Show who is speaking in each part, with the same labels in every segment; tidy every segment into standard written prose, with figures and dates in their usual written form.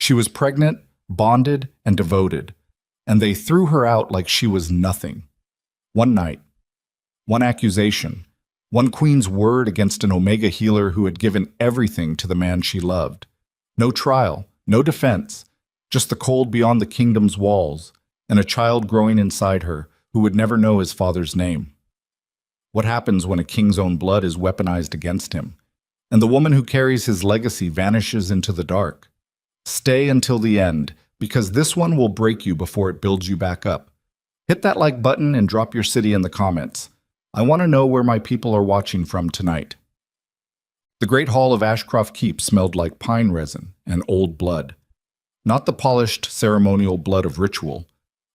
Speaker 1: She was pregnant, bonded, and devoted, and they threw her out like she was nothing. One night, one accusation, one queen's word against an Omega healer who had given everything to the man she loved. No trial, no defense, just the cold beyond the kingdom's walls, and a child growing inside her who would never know his father's name. What happens when a king's own blood is weaponized against him, and the woman who carries his legacy vanishes into the dark? Stay until the end, because this one will break you before it builds you back up. Hit that like button and drop your city in the comments. I want to know where my people are watching from tonight. The great hall of Ashcroft Keep smelled like pine resin and old blood. Not the polished ceremonial blood of ritual,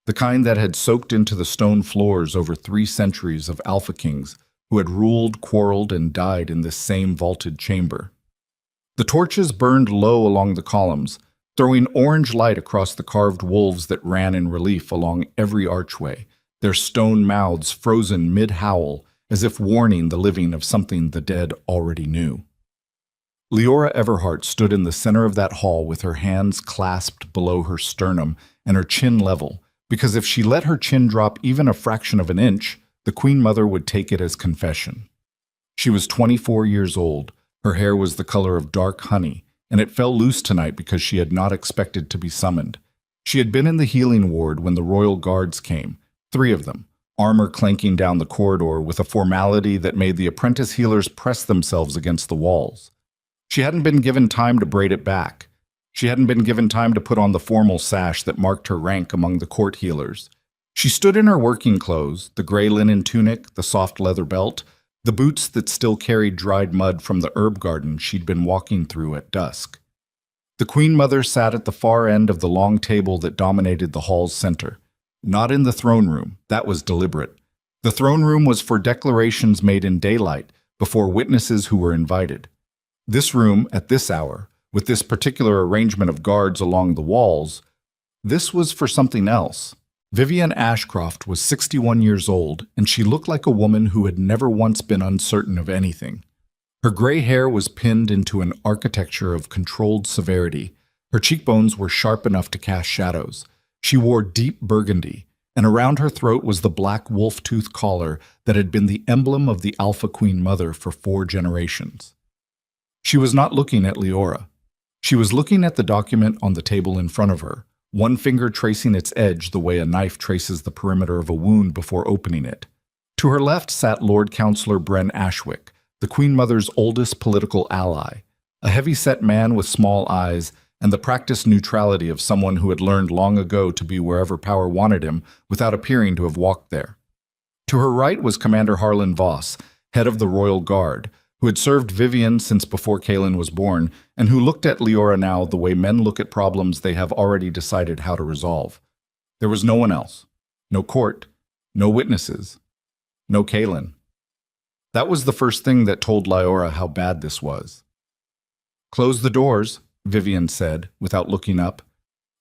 Speaker 1: the kind that had soaked into the stone floors over 3 centuries of Alpha Kings who had ruled, quarreled, and died in this same vaulted chamber. The torches burned low along the columns, throwing orange light across the carved wolves that ran in relief along every archway, their stone mouths frozen mid-howl as if warning the living of something the dead already knew. Leora Everhart stood in the center of that hall with her hands clasped below her sternum and her chin level, because if she let her chin drop even a fraction of an inch, the Queen Mother would take it as confession. She was 24 years old, her hair was the color of dark honey, and it fell loose tonight because she had not expected to be summoned. She had been in the healing ward when the royal guards came, 3 of them, armor clanking down the corridor with a formality that made the apprentice healers press themselves against the walls. She hadn't been given time to braid it back. She hadn't been given time to put on the formal sash that marked her rank among the court healers. She stood in her working clothes, the gray linen tunic, the soft leather belt, the boots that still carried dried mud from the herb garden she'd been walking through at dusk. The Queen Mother sat at the far end of the long table that dominated the hall's center. Not in the throne room, that was deliberate. The throne room was for declarations made in daylight before witnesses who were invited. This room, at this hour, with this particular arrangement of guards along the walls, this was for something else. Vivian Ashcroft was 61 years old, and she looked like a woman who had never once been uncertain of anything. Her gray hair was pinned into an architecture of controlled severity. Her cheekbones were sharp enough to cast shadows. She wore deep burgundy, and around her throat was the black wolf-tooth collar that had been the emblem of the Alpha Queen Mother for 4 generations. She was not looking at Leora. She was looking at the document on the table in front of her, one finger tracing its edge the way a knife traces the perimeter of a wound before opening it. To her left sat Lord Councillor Bren Ashwick, the Queen Mother's oldest political ally, a heavy-set man with small eyes and the practiced neutrality of someone who had learned long ago to be wherever power wanted him without appearing to have walked there. To her right was Commander Harlan Voss, head of the Royal Guard, who had served Vivian since before Kaelin was born, and who looked at Leora now the way men look at problems they have already decided how to resolve. There was no one else. No court. No witnesses. No Kaelin. That was the first thing that told Leora how bad this was. "Close the doors," Vivian said, without looking up.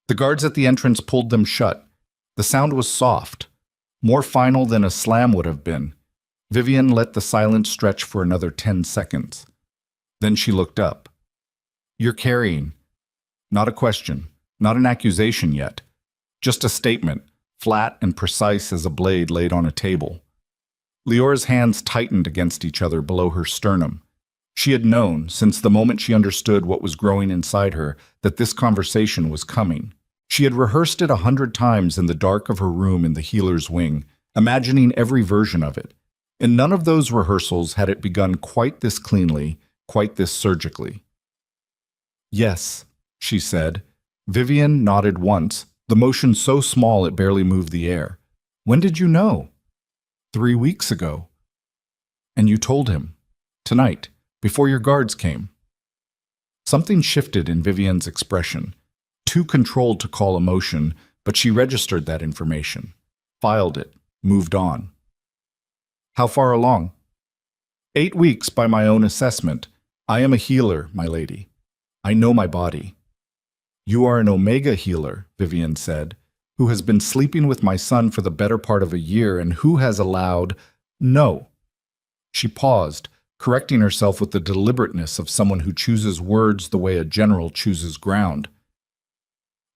Speaker 1: The guards at the entrance pulled them shut. The sound was soft, more final than a slam would have been. Vivian let the silence stretch for another 10 seconds. Then she looked up. "You're carrying." Not a question, not an accusation yet. Just a statement, flat and precise as a blade laid on a table. Leora's hands tightened against each other below her sternum. She had known, since the moment she understood what was growing inside her, that this conversation was coming. She had rehearsed it 100 times in the dark of her room in the healer's wing, imagining every version of it. In none of those rehearsals had it begun quite this cleanly, quite this surgically. "Yes," she said. Vivian nodded once, the motion so small it barely moved the air. "When did you know?" 3 weeks ago. "And you told him? Tonight, before your guards came?" Something shifted in Vivian's expression, too controlled to call emotion, but she registered that information, filed it, moved on. "How far along?" 8 weeks by my own assessment. I am a healer, my lady. I know my body." "You are an Omega healer," Vivian said, "who has been sleeping with my son for the better part of a year and who has allowed—" "No." She paused, correcting herself with the deliberateness of someone who chooses words the way a general chooses ground.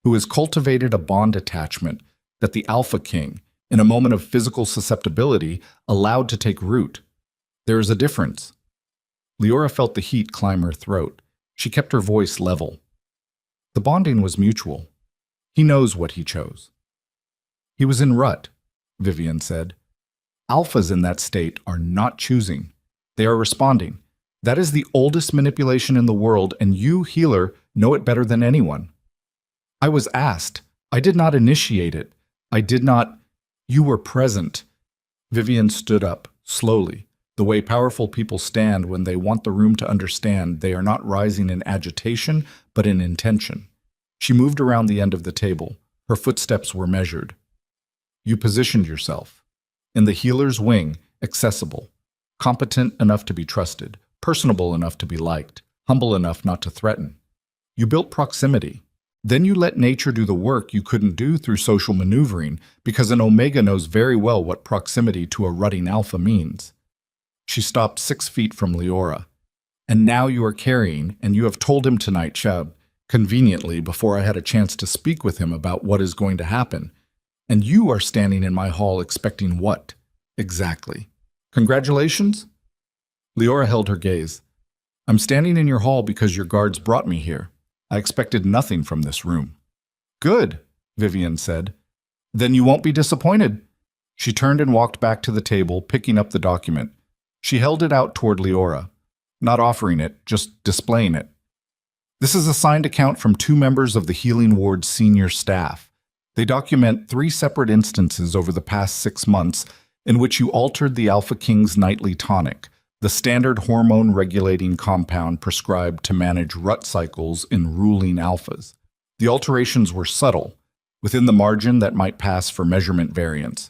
Speaker 1: who has cultivated a bond attachment that the Alpha King, in a moment of physical susceptibility, allowed to take root. There is a difference. Leora felt the heat climb her throat. She kept her voice level. The bonding was mutual. He knows what he chose. He was in rut, Vivian said. Alphas in that state are not choosing. They are responding. That is the oldest manipulation in the world, and you, healer, know it better than anyone. I was asked. I did not initiate it. I did not. You were present. Vivian stood up, slowly, the way powerful people stand when they want the room to understand they are not rising in agitation, but in intention. She moved around the end of the table. Her footsteps were measured. You positioned yourself. In the healer's wing, accessible, competent enough to be trusted, personable enough to be liked, humble enough not to threaten. You built proximity. Then you let nature do the work you couldn't do through social maneuvering, because an Omega knows very well what proximity to a rutting Alpha means. She stopped 6 feet from Leora. And now you are carrying, and you have told him tonight, Chad, conveniently before I had a chance to speak with him about what is going to happen. And you are standing in my hall expecting what? Exactly. Congratulations? Leora held her gaze. I'm standing in your hall because your guards brought me here. I expected nothing from this room. Good, Vivian said. Then you won't be disappointed. She turned and walked back to the table, picking up the document. She held it out toward Leora, not offering it, just displaying it. This is a signed account from 2 members of the Healing Ward's senior staff. They document 3 separate instances over the past 6 months in which you altered the Alpha King's nightly tonic, the standard hormone-regulating compound prescribed to manage rut cycles in ruling alphas. The alterations were subtle, within the margin that might pass for measurement variance.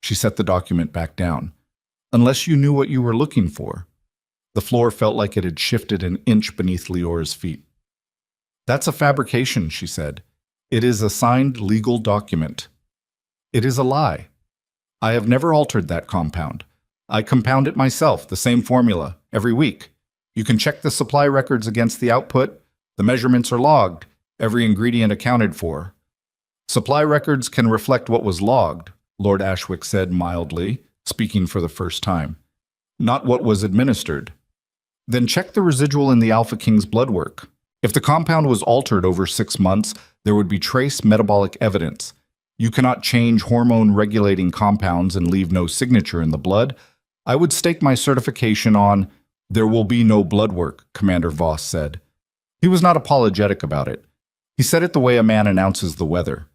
Speaker 1: She set the document back down. Unless you knew what you were looking for. The floor felt like it had shifted an inch beneath Leora's feet. That's a fabrication, she said. It is a signed legal document. It is a lie. I have never altered that compound. I compound it myself, the same formula, every week. You can check the supply records against the output. The measurements are logged, every ingredient accounted for. Supply records can reflect what was logged, Lord Ashwick said mildly, speaking for the first time. Not what was administered. Then check the residual in the Alpha King's blood work. If the compound was altered over 6 months, there would be trace metabolic evidence. You cannot change hormone-regulating compounds and leave no signature in the blood. I would stake my certification on, there will be no blood work, Commander Voss said. He was not apologetic about it. He said it the way a man announces the weather.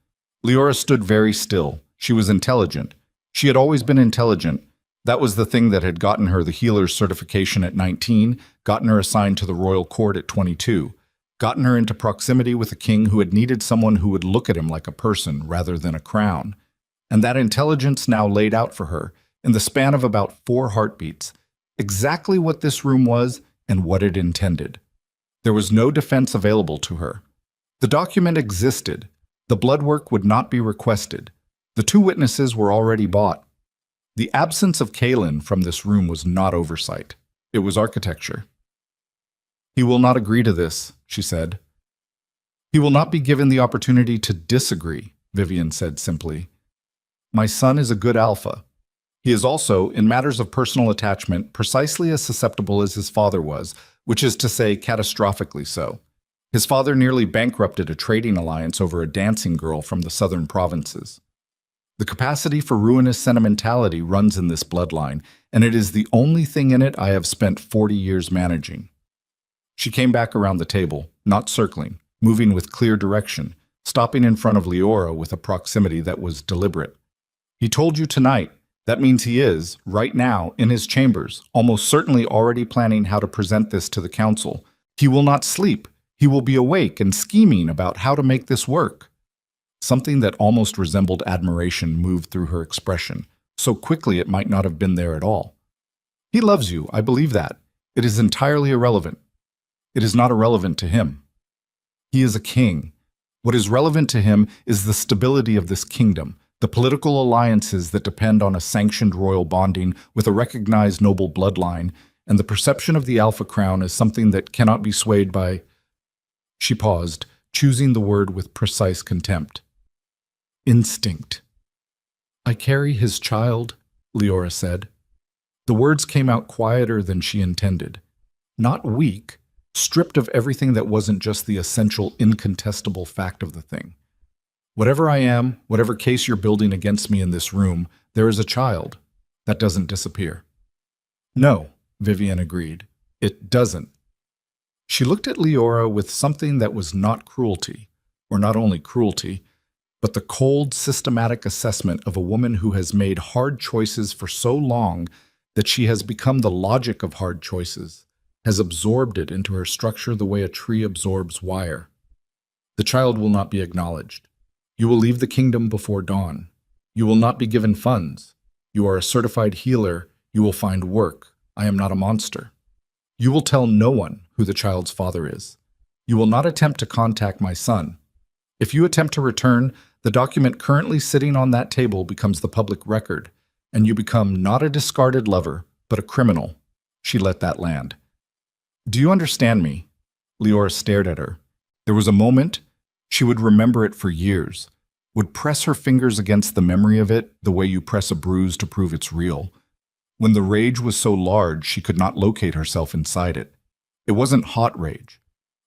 Speaker 1: Leora stood very still. She was intelligent. She had always been intelligent. That was the thing that had gotten her the healer's certification at 19, gotten her assigned to the royal court at 22, gotten her into proximity with a king who had needed someone who would look at him like a person rather than a crown. And that intelligence now laid out for her, in the span of about 4 heartbeats, exactly what this room was and what it intended. There was no defense available to her. The document existed. The blood work would not be requested. The 2 witnesses were already bought. The absence of Kalen from this room was not oversight. It was architecture. He will not agree to this, she said. He will not be given the opportunity to disagree, Vivian said simply. My son is a good alpha. He is also, in matters of personal attachment, precisely as susceptible as his father was, which is to say catastrophically so. His father nearly bankrupted a trading alliance over a dancing girl from the southern provinces. The capacity for ruinous sentimentality runs in this bloodline, and it is the only thing in it I have spent 40 years managing. She came back around the table, not circling, moving with clear direction, stopping in front of Leora with a proximity that was deliberate. He told you tonight. That means he is, right now, in his chambers, almost certainly already planning how to present this to the council. He will not sleep. He will be awake and scheming about how to make this work. Something that almost resembled admiration moved through her expression, so quickly it might not have been there at all. He loves you, I believe that. It is entirely irrelevant. It is not irrelevant to him. He is a king. What is relevant to him is the stability of this kingdom, the political alliances that depend on a sanctioned royal bonding with a recognized noble bloodline, and the perception of the Alpha Crown as something that cannot be swayed by... She paused, choosing the word with precise contempt. Instinct. I carry his child, Leora said. The words came out quieter than she intended. Not weak, stripped of everything that wasn't just the essential, incontestable fact of the thing. Whatever I am, whatever case you're building against me in this room, there is a child. That doesn't disappear. No, Vivian agreed. It doesn't. She looked at Leora with something that was not cruelty, or not only cruelty, but the cold, systematic assessment of a woman who has made hard choices for so long that she has become the logic of hard choices, has absorbed it into her structure the way a tree absorbs wire. The child will not be acknowledged. You will leave the kingdom before dawn. You will not be given funds. You are a certified healer. You will find work. I am not a monster. You will tell no one who the child's father is. You will not attempt to contact my son. If you attempt to return, the document currently sitting on that table becomes the public record, and you become not a discarded lover, but a criminal. She let that land. Do you understand me? Leora stared at her. There was a moment. She would remember it for years, would press her fingers against the memory of it the way you press a bruise to prove it's real. When the rage was so large she could not locate herself inside it. It wasn't hot rage.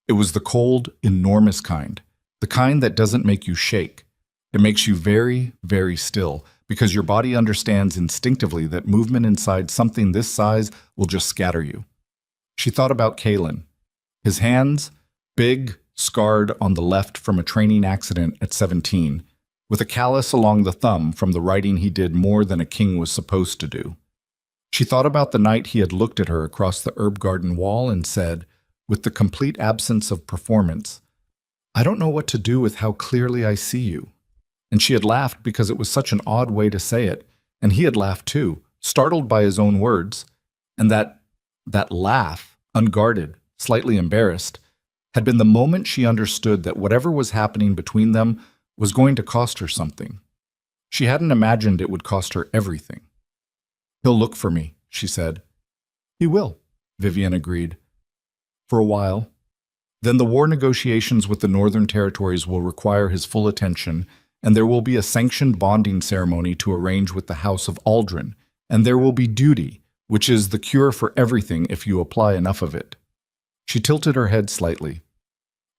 Speaker 1: It was the cold, enormous kind, the kind that doesn't make you shake. It makes you very, very still, because your body understands instinctively that movement inside something this size will just scatter you. She thought about Kalen. His hands, big, scarred on the left from a training accident at 17, with a callus along the thumb from the writing he did more than a king was supposed to do. She thought about the night he had looked at her across the herb garden wall and said, with the complete absence of performance, I don't know what to do with how clearly I see you. And she had laughed because it was such an odd way to say it, and he had laughed too, startled by his own words, and that laugh, unguarded, slightly embarrassed, had been the moment she understood that whatever was happening between them was going to cost her something. She hadn't imagined it would cost her everything. He'll look for me, she said. He will, Vivian agreed. For a while. Then the war negotiations with the Northern Territories will require his full attention, and there will be a sanctioned bonding ceremony to arrange with the House of Aldrin, and there will be duty, which is the cure for everything if you apply enough of it. She tilted her head slightly.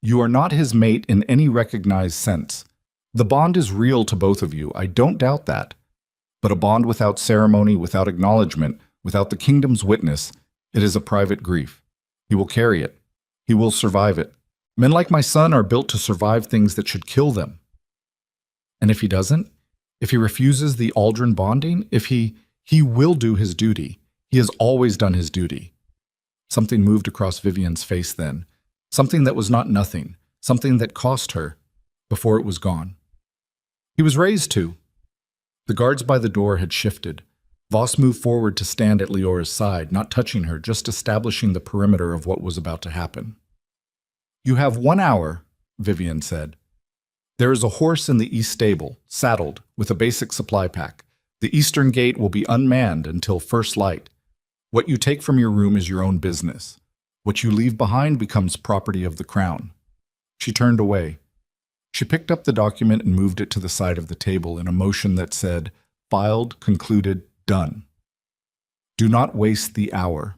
Speaker 1: You are not his mate in any recognized sense. The bond is real to both of you, I don't doubt that. But a bond without ceremony, without acknowledgement, without the kingdom's witness, it is a private grief. He will carry it. He will survive it. Men like my son are built to survive things that should kill them. And if he doesn't? If he refuses the Aldrin bonding? If he will do his duty. He has always done his duty. Something moved across Vivian's face then. Something that was not nothing. Something that cost her before it was gone. He was raised to. The guards by the door had shifted. Voss moved forward to stand at Leora's side, not touching her, just establishing the perimeter of what was about to happen. You have 1 hour, Vivian said. There is a horse in the east stable, saddled, with a basic supply pack. The eastern gate will be unmanned until first light. What you take from your room is your own business. What you leave behind becomes property of the crown. She turned away. She picked up the document and moved it to the side of the table in a motion that said, filed, concluded, done. Do not waste the hour.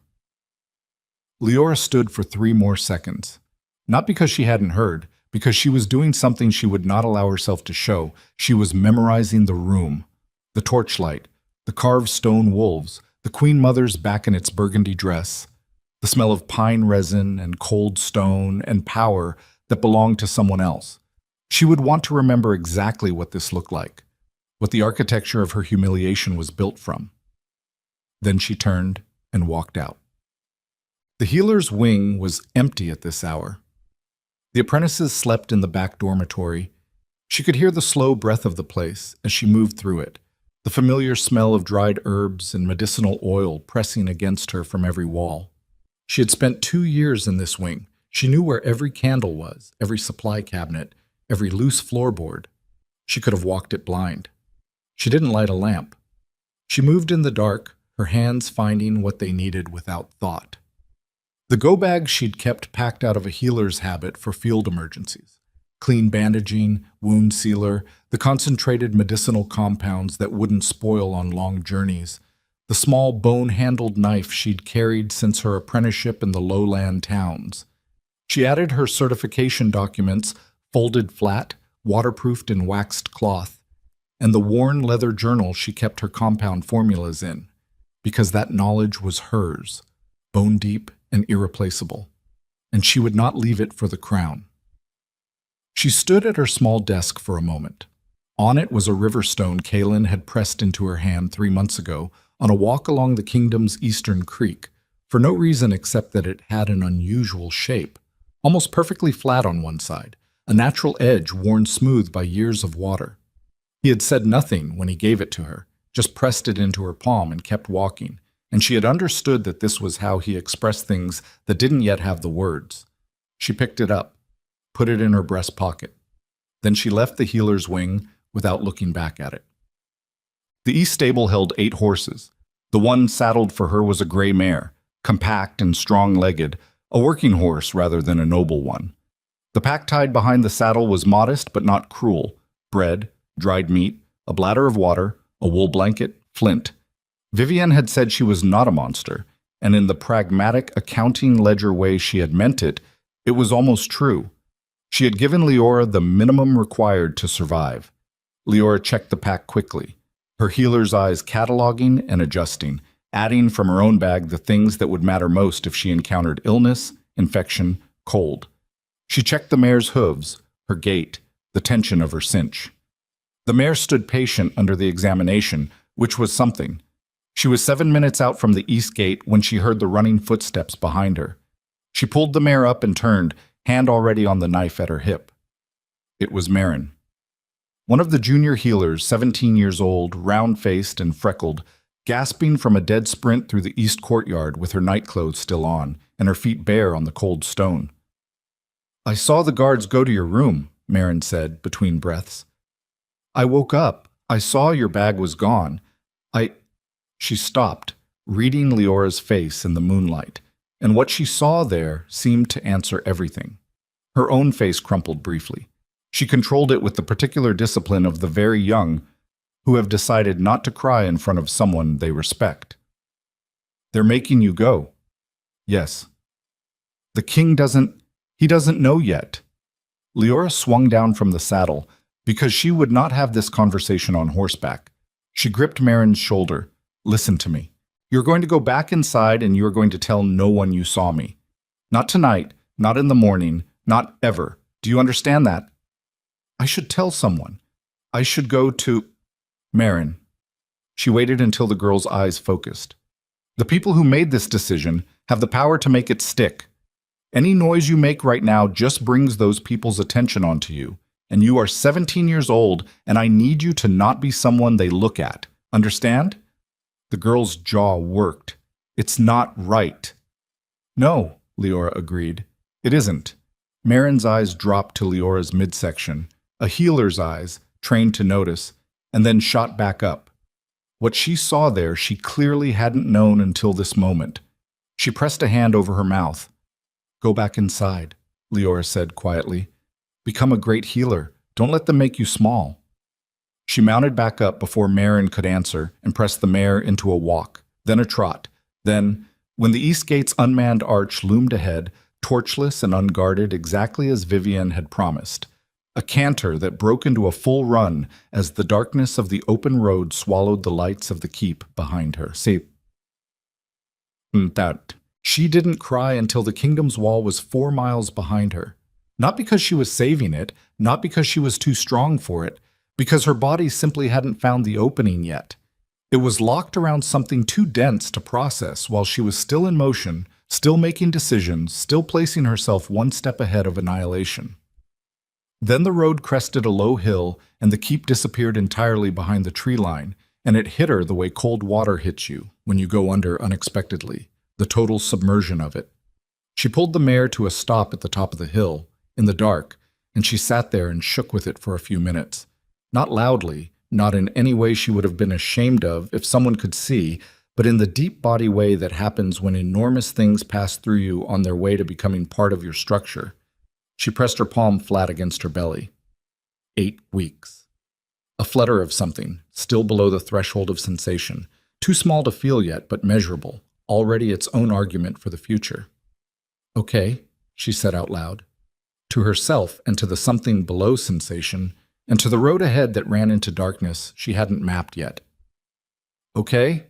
Speaker 1: Leora stood for 3 more seconds. Not because she hadn't heard, because she was doing something she would not allow herself to show. She was memorizing the room, the torchlight, the carved stone wolves, the Queen Mother's back in its burgundy dress, the smell of pine resin and cold stone and power that belonged to someone else. She would want to remember exactly what this looked like, what the architecture of her humiliation was built from. Then she turned and walked out. The healer's wing was empty at this hour. The apprentices slept in the back dormitory. She could hear the slow breath of the place as she moved through it, the familiar smell of dried herbs and medicinal oil pressing against her from every wall. She had spent 2 years in this wing. She knew where every candle was, every supply cabinet, every loose floorboard. She could have walked it blind. She didn't light a lamp. She moved in the dark, her hands finding what they needed without thought. The go bag she'd kept packed out of a healer's habit for field emergencies. Clean bandaging, wound sealer, the concentrated medicinal compounds that wouldn't spoil on long journeys, the small bone-handled knife she'd carried since her apprenticeship in the lowland towns. She added her certification documents, folded flat, waterproofed in waxed cloth, and the worn leather journal she kept her compound formulas in, because that knowledge was hers, bone deep and irreplaceable, and she would not leave it for the crown. She stood at her small desk for a moment. On it was a river stone Kaelin had pressed into her hand 3 months ago on a walk along the kingdom's eastern creek, for no reason except that it had an unusual shape, almost perfectly flat on one side, a natural edge worn smooth by years of water. He had said nothing when he gave it to her, just pressed it into her palm and kept walking, and she had understood that this was how he expressed things that didn't yet have the words. She picked it up, put it in her breast pocket. Then she left the healer's wing without looking back at it. The east stable held 8 horses. The one saddled for her was a gray mare, compact and strong-legged, a working horse rather than a noble one. The pack tied behind the saddle was modest but not cruel: bread, dried meat, a bladder of water, a wool blanket, flint. Vivienne had said she was not a monster, and in the pragmatic accounting ledger way she had meant it, it was almost true. She had given Leora the minimum required to survive. Leora checked the pack quickly, her healer's eyes cataloging and adjusting, adding from her own bag the things that would matter most if she encountered illness, infection, cold. She checked the mare's hooves, her gait, the tension of her cinch. The mare stood patient under the examination, which was something. She was 7 minutes out from the east gate when she heard the running footsteps behind her. She pulled the mare up and turned, hand already on the knife at her hip. It was Marin. One of the junior healers, 17 years old, round-faced and freckled, gasping from a dead sprint through the east courtyard with her nightclothes still on and her feet bare on the cold stone. "I saw the guards go to your room," Marin said, between breaths. "I woke up. I saw your bag was gone. She stopped, reading Leora's face in the moonlight, and what she saw there seemed to answer everything. Her own face crumpled briefly. She controlled it with the particular discipline of the very young who have decided not to cry in front of someone they respect. "They're making you go." "Yes." "The king he doesn't know yet." Leora swung down from the saddle because she would not have this conversation on horseback. She gripped Marin's shoulder. "Listen to me. You're going to go back inside and you're going to tell no one you saw me. Not tonight, not in the morning, not ever. Do you understand that?" "I should tell someone. I should go to—" "Marin." She waited until the girl's eyes focused. "The people who made this decision have the power to make it stick. Any noise you make right now just brings those people's attention onto you, and you are 17 years old, and I need you to not be someone they look at. Understand?" The girl's jaw worked. "It's not right." "No," Leora agreed. "It isn't." Marin's eyes dropped to Leora's midsection, a healer's eyes, trained to notice, and then shot back up. What she saw there she clearly hadn't known until this moment. She pressed a hand over her mouth. "Go back inside," Leora said quietly. "Become a great healer. Don't let them make you small." She mounted back up before Marin could answer and pressed the mare into a walk, then a trot. Then, when the east gate's unmanned arch loomed ahead, torchless and unguarded exactly as Vivienne had promised, a canter that broke into a full run as the darkness of the open road swallowed the lights of the keep behind her. She didn't cry until the kingdom's wall was 4 miles behind her. Not because she was saving it, not because she was too strong for it, because her body simply hadn't found the opening yet. It was locked around something too dense to process while she was still in motion, still making decisions, still placing herself one step ahead of annihilation. Then the road crested a low hill, and the keep disappeared entirely behind the tree line, and it hit her the way cold water hits you when you go under unexpectedly, the total submersion of it. She pulled the mare to a stop at the top of the hill, in the dark, and she sat there and shook with it for a few minutes. Not loudly, not in any way she would have been ashamed of if someone could see, but in the deep body way that happens when enormous things pass through you on their way to becoming part of your structure. She pressed her palm flat against her belly. 8 weeks. A flutter of something, still below the threshold of sensation, too small to feel yet, but measurable, already its own argument for the future. Okay, she said out loud. To herself and to the something below sensation, and to the road ahead that ran into darkness she hadn't mapped yet. Okay?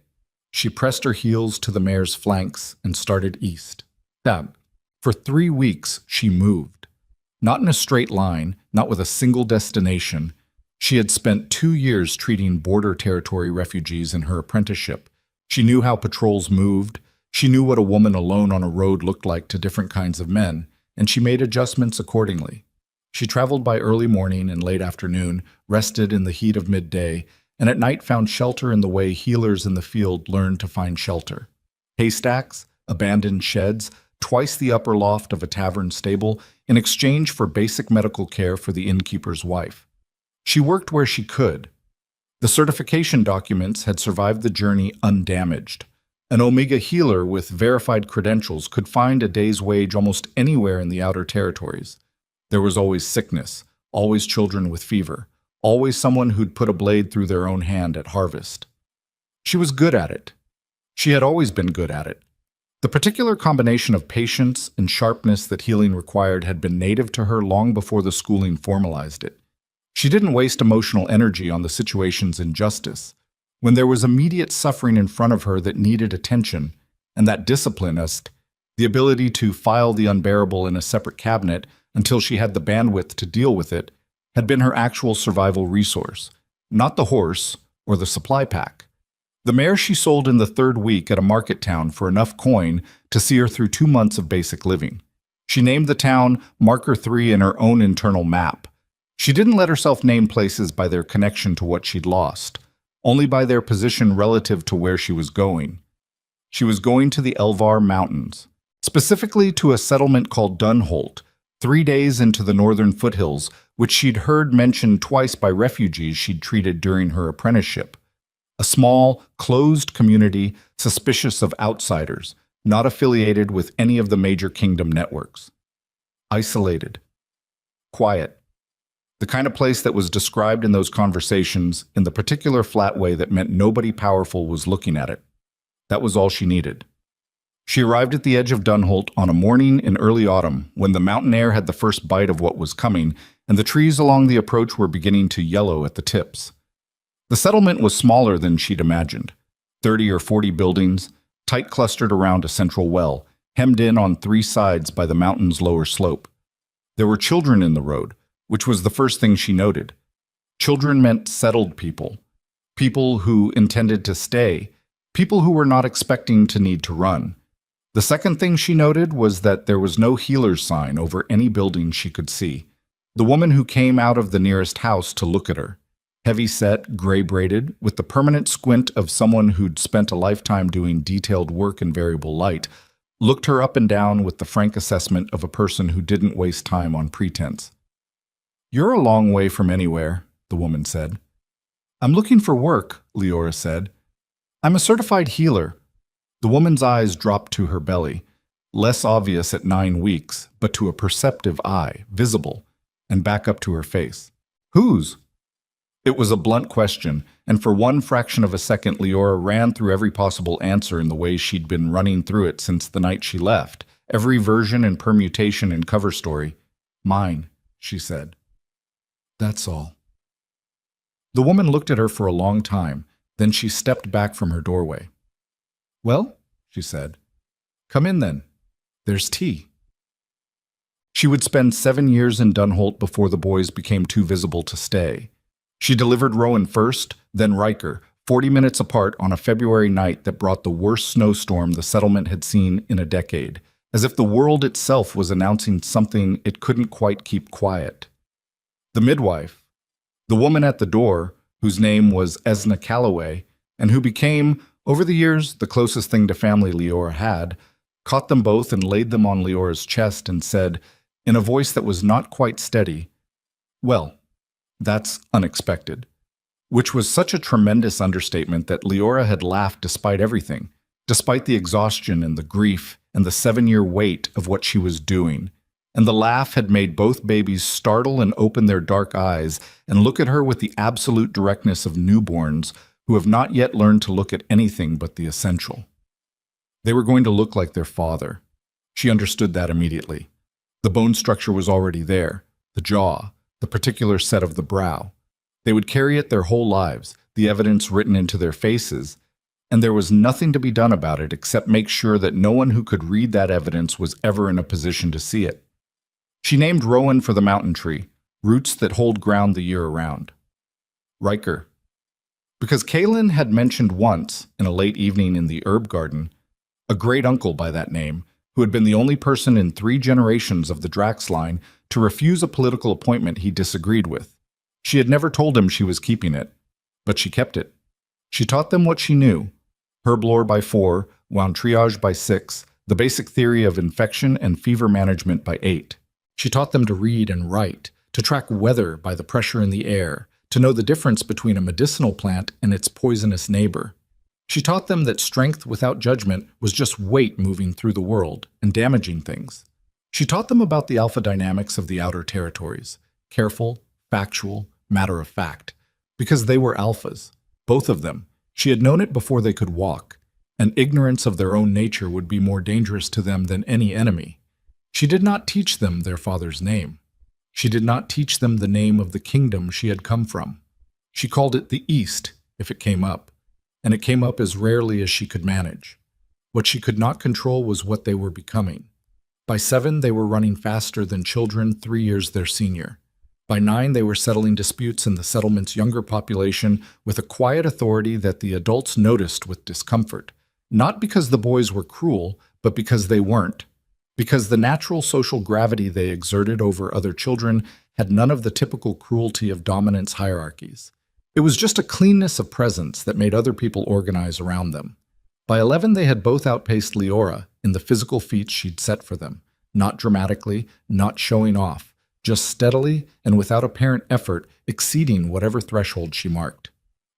Speaker 1: She pressed her heels to the mare's flanks and started east. For 3 weeks she moved. Not in a straight line, not with a single destination. She had spent 2 years treating border territory refugees in her apprenticeship. She knew how patrols moved. She knew what a woman alone on a road looked like to different kinds of men, and she made adjustments accordingly. She traveled by early morning and late afternoon, rested in the heat of midday, and at night found shelter in the way healers in the field learned to find shelter. Haystacks, abandoned sheds, twice the upper loft of a tavern stable, in exchange for basic medical care for the innkeeper's wife. She worked where she could. The certification documents had survived the journey undamaged. An Omega healer with verified credentials could find a day's wage almost anywhere in the outer territories. There was always sickness, always children with fever, always someone who'd put a blade through their own hand at harvest. She was good at it. She had always been good at it. The particular combination of patience and sharpness that healing required had been native to her long before the schooling formalized it. She didn't waste emotional energy on the situation's injustice. When there was immediate suffering in front of her that needed attention, and that disciplinist, the ability to file the unbearable in a separate cabinet until she had the bandwidth to deal with it, had been her actual survival resource, not the horse or the supply pack. The mare she sold in the 3rd week at a market town for enough coin to see her through 2 months of basic living. She named the town Marker 3 in her own internal map. She didn't let herself name places by their connection to what she'd lost, only by their position relative to where she was going. She was going to the Elvar Mountains, specifically to a settlement called Dunholt, 3 days into the northern foothills, which she'd heard mentioned twice by refugees she'd treated during her apprenticeship. A small, closed community suspicious of outsiders, not affiliated with any of the major kingdom networks. Isolated. Quiet. The kind of place that was described in those conversations in the particular flat way that meant nobody powerful was looking at it. That was all she needed. She arrived at the edge of Dunholt on a morning in early autumn when the mountain air had the first bite of what was coming and the trees along the approach were beginning to yellow at the tips. The settlement was smaller than she'd imagined. 30 or 40 buildings, tight clustered around a central well, hemmed in on 3 sides by the mountain's lower slope. There were children in the road, which was the first thing she noted. Children meant settled people, people who intended to stay, people who were not expecting to need to run. The second thing she noted was that there was no healer's sign over any building she could see. The woman who came out of the nearest house to look at her, heavy-set, gray-braided, with the permanent squint of someone who'd spent a lifetime doing detailed work in variable light, looked her up and down with the frank assessment of a person who didn't waste time on pretense. "You're a long way from anywhere," the woman said. "I'm looking for work," Leora said. "I'm a certified healer." The woman's eyes dropped to her belly, less obvious at 9 weeks, but to a perceptive eye, visible, and back up to her face. "Whose?" It was a blunt question, and for one fraction of a second Leora ran through every possible answer in the way she'd been running through it since the night she left, every version and permutation and cover story. "Mine," she said. "That's all." The woman looked at her for a long time, then she stepped back from her doorway. "Well," she said, "come in then. There's tea." She would spend 7 years in Dunholt before the boys became too visible to stay. She delivered Rowan first, then Riker, 40 minutes apart on a February night that brought the worst snowstorm the settlement had seen in a decade, as if the world itself was announcing something it couldn't quite keep quiet. The midwife, the woman at the door, whose name was Esna Calloway, and who became, over the years, the closest thing to family Leora had, caught them both and laid them on Leora's chest and said, in a voice that was not quite steady, "Well, that's unexpected," which was such a tremendous understatement that Leora had laughed despite everything, despite the exhaustion and the grief and the 7-year wait of what she was doing. and the laugh had made both babies startle and open their dark eyes and look at her with the absolute directness of newborns who have not yet learned to look at anything but the essential. They were going to look like their father. She understood that immediately. The bone structure was already there, the jaw, the particular set of the brow. They would carry it their whole lives, the evidence written into their faces, and there was nothing to be done about it except make sure that no one who could read that evidence was ever in a position to see it. She named Rowan for the mountain tree, roots that hold ground the year around. Riker. Because Kaelin had mentioned once, in a late evening in the herb garden, a great-uncle by that name, who had been the only person in 3 generations of the Drax line to refuse a political appointment he disagreed with. She had never told him she was keeping it, but she kept it. She taught them what she knew, herb lore by 4, wound triage by 6, the basic theory of infection and fever management by 8. She taught them to read and write, to track weather by the pressure in the air, to know the difference between a medicinal plant and its poisonous neighbor. She taught them that strength without judgment was just weight moving through the world and damaging things. She taught them about the alpha dynamics of the outer territories, careful, factual, matter of fact, because they were alphas, both of them. She had known it before they could walk, and ignorance of their own nature would be more dangerous to them than any enemy. She did not teach them their father's name. She did not teach them the name of the kingdom she had come from. She called it the East, if it came up, and it came up as rarely as she could manage. What she could not control was what they were becoming. By 7, they were running faster than children 3 years their senior. By 9, they were settling disputes in the settlement's younger population with a quiet authority that the adults noticed with discomfort, not because the boys were cruel, but because they weren't. Because the natural social gravity they exerted over other children had none of the typical cruelty of dominance hierarchies. It was just a cleanness of presence that made other people organize around them. By 11, they had both outpaced Leora in the physical feats she'd set for them, not dramatically, not showing off, just steadily and without apparent effort exceeding whatever threshold she marked.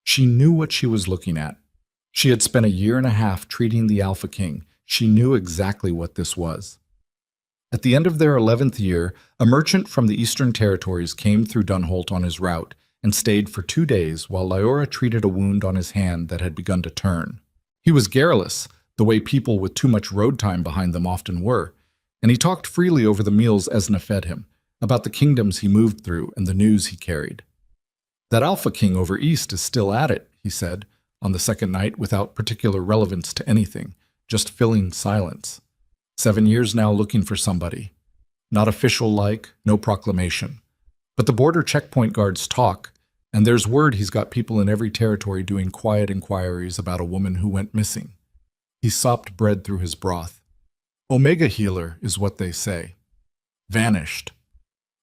Speaker 1: She knew what she was looking at. She had spent a year and a half treating the Alpha King. She knew exactly what this was. At the end of their 11th year, a merchant from the Eastern Territories came through Dunholt on his route and stayed for 2 days while Leora treated a wound on his hand that had begun to turn. He was garrulous, the way people with too much road time behind them often were, and he talked freely over the meals Esna fed him, about the kingdoms he moved through and the news he carried. "That Alpha King over east is still at it," he said, on the second night without particular relevance to anything, just filling silence. 7 years now looking for somebody. Not official-like, no proclamation. But the border checkpoint guards talk, and there's word he's got people in every territory doing quiet inquiries about a woman who went missing. He sopped bread through his broth. Omega healer is what they say. Vanished.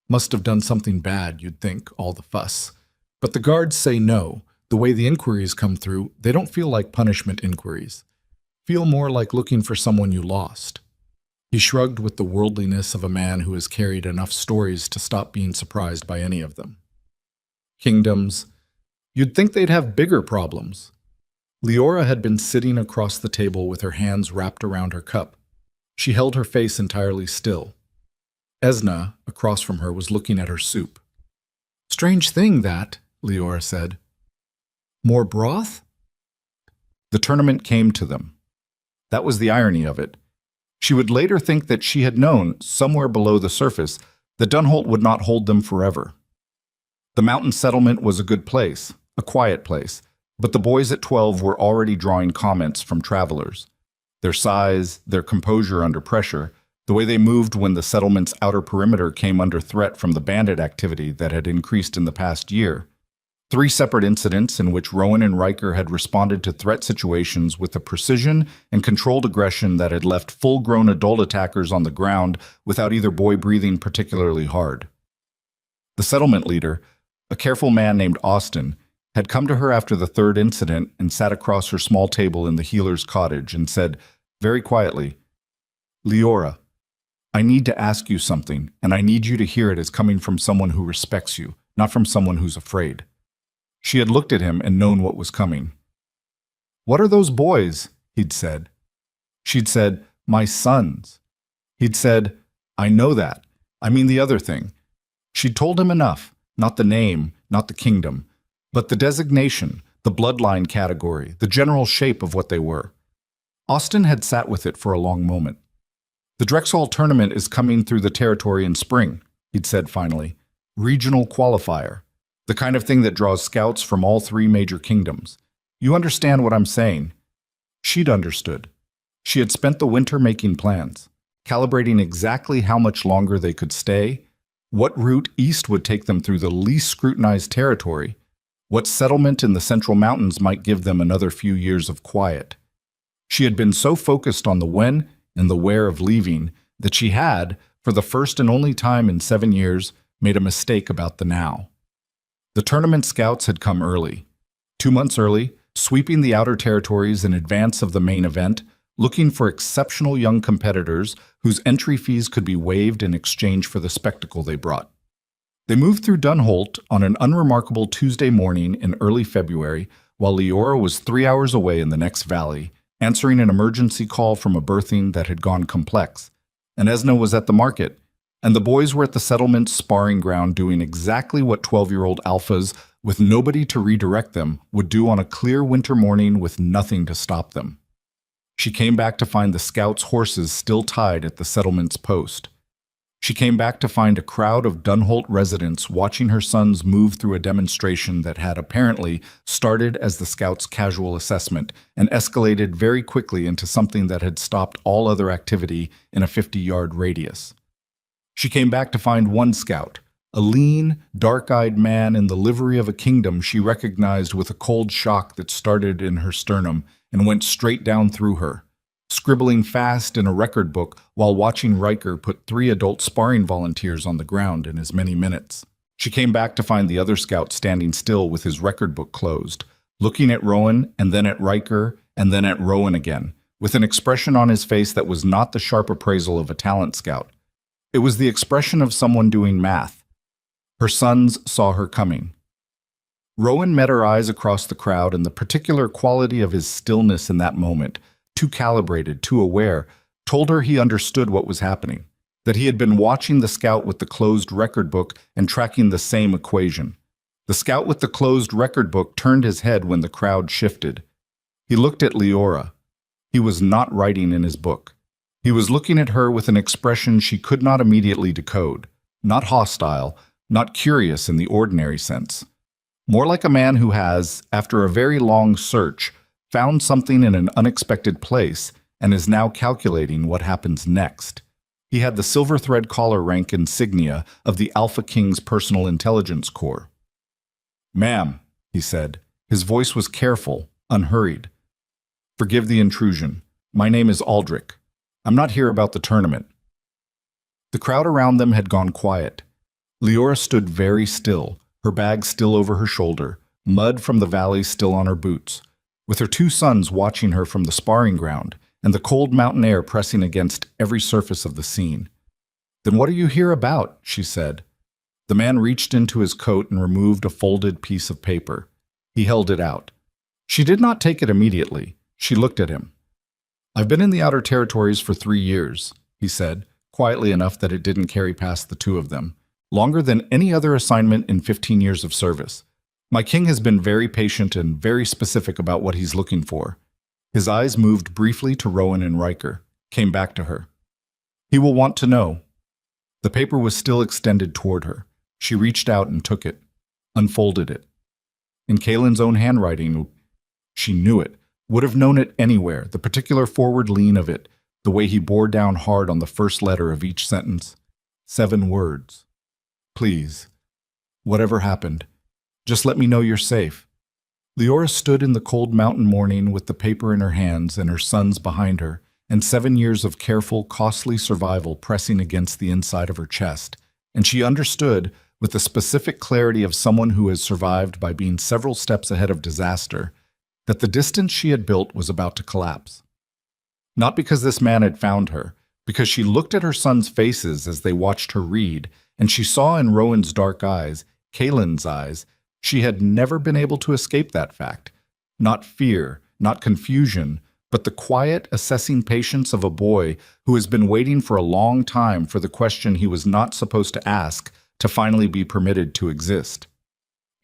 Speaker 1: Must have done something bad, you'd think, all the fuss. But the guards say no. The way the inquiries come through, they don't feel like punishment inquiries. Feel more like looking for someone you lost. He shrugged with the worldliness of a man who has carried enough stories to stop being surprised by any of them. Kingdoms. You'd think they'd have bigger problems. Leora had been sitting across the table with her hands wrapped around her cup. She held her face entirely still. Esna, across from her, was looking at her soup. "Strange thing, that," Leora said. "More broth?" The tournament came to them. That was the irony of it. She would later think that she had known, somewhere below the surface, that Dunholt would not hold them forever. The mountain settlement was a good place, a quiet place, but the boys at 12 were already drawing comments from travelers. Their size, their composure under pressure, the way they moved when the settlement's outer perimeter came under threat from the bandit activity that had increased in the past year. 3 separate incidents in which Rowan and Riker had responded to threat situations with a precision and controlled aggression that had left full-grown adult attackers on the ground without either boy breathing particularly hard. The settlement leader, a careful man named Austin, had come to her after the 3rd incident and sat across her small table in the healer's cottage and said, very quietly, "Leora, I need to ask you something, and I need you to hear it as coming from someone who respects you, not from someone who's afraid." She had looked at him and known what was coming. "What are those boys?" he'd said. She'd said, "My sons." He'd said, "I know that, I mean the other thing. She'd told him enough, not the name, not the kingdom, but the designation, the bloodline category, the general shape of what they were. Austin had sat with it for a long moment. The Drexel tournament is coming through the territory in spring, he'd said finally. Regional qualifier. The kind of thing that draws scouts from all three major kingdoms. You understand what I'm saying? She'd understood. She had spent the winter making plans, calibrating exactly how much longer they could stay, what route east would take them through the least scrutinized territory, what settlement in the Central Mountains might give them another few years of quiet. She had been so focused on the when and the where of leaving that she had, for the first and only time in 7 years, made a mistake about the now. The tournament scouts had come early. 2 months early, sweeping the outer territories in advance of the main event, looking for exceptional young competitors whose entry fees could be waived in exchange for the spectacle they brought. They moved through Dunholt on an unremarkable Tuesday morning in early February, while Leora was 3 hours away in the next valley, answering an emergency call from a berthing that had gone complex. And Esna was at the market, and the boys were at the settlement's sparring ground doing exactly what 12-year-old alphas, with nobody to redirect them, would do on a clear winter morning with nothing to stop them. She came back to find the scouts' horses still tied at the settlement's post. She came back to find a crowd of Dunholt residents watching her sons move through a demonstration that had apparently started as the scouts' casual assessment and escalated very quickly into something that had stopped all other activity in a 50-yard radius. She came back to find one scout, a lean, dark-eyed man in the livery of a kingdom she recognized with a cold shock that started in her sternum and went straight down through her, scribbling fast in a record book while watching Riker put 3 adult sparring volunteers on the ground in as many minutes. She came back to find the other scout standing still with his record book closed, looking at Rowan and then at Riker and then at Rowan again, with an expression on his face that was not the sharp appraisal of a talent scout. It was the expression of someone doing math. Her sons saw her coming. Rowan met her eyes across the crowd, and the particular quality of his stillness in that moment, too calibrated, too aware, told her he understood what was happening, that he had been watching the scout with the closed record book and tracking the same equation. The scout with the closed record book turned his head when the crowd shifted. He looked at Leora. He was not writing in his book. He was looking at her with an expression she could not immediately decode, not hostile, not curious in the ordinary sense. More like a man who has, after a very long search, found something in an unexpected place and is now calculating what happens next. He had the silver thread collar rank insignia of the Alpha King's Personal Intelligence Corps. "Ma'am," he said. His voice was careful, unhurried. "Forgive the intrusion. My name is Aldrich. I'm not here about the tournament." The crowd around them had gone quiet. Leora stood very still, her bag still over her shoulder, mud from the valley still on her boots, with her 2 sons watching her from the sparring ground, and the cold mountain air pressing against every surface of the scene. "Then what are you here about?" she said. The man reached into his coat and removed a folded piece of paper. He held it out. She did not take it immediately. She looked at him. "I've been in the outer territories for 3 years, he said, quietly enough that it didn't carry past the 2 of them. Longer than any other assignment in 15 years of service. My king has been very patient and very specific about what he's looking for." His eyes moved briefly to Rowan and Riker, came back to her. "He will want to know." The paper was still extended toward her. She reached out and took it, unfolded it. In Kalen's own handwriting, she knew it, would have known it anywhere, the particular forward lean of it, the way he bore down hard on the first letter of each sentence. 7 words. "Please, whatever happened, just let me know you're safe." Leora stood in the cold mountain morning with the paper in her hands and her sons behind her, and 7 years of careful, costly survival pressing against the inside of her chest, and she understood, with the specific clarity of someone who has survived by being several steps ahead of disaster, that the distance she had built was about to collapse. Not because this man had found her, because she looked at her sons' faces as they watched her read, and she saw in Rowan's dark eyes, Kalen's eyes, she had never been able to escape that fact. Not fear, not confusion, but the quiet, assessing patience of a boy who has been waiting for a long time for the question he was not supposed to ask to finally be permitted to exist.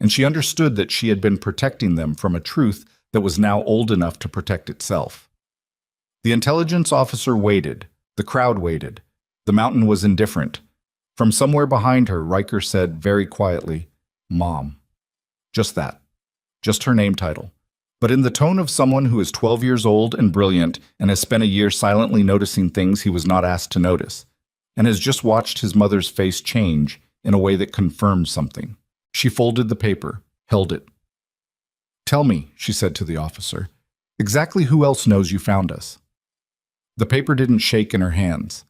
Speaker 1: And she understood that she had been protecting them from a truth that was now old enough to protect itself. The intelligence officer waited. The crowd waited. The mountain was indifferent. From somewhere behind her, Riker said very quietly, "Mom." Just that. Just her name title. But in the tone of someone who is 12 years old and brilliant and has spent a year silently noticing things he was not asked to notice, and has just watched his mother's face change in a way that confirmed something. She folded the paper, held it. "Tell me," she said to the officer, "exactly who else knows you found us?" The paper didn't shake in her hands.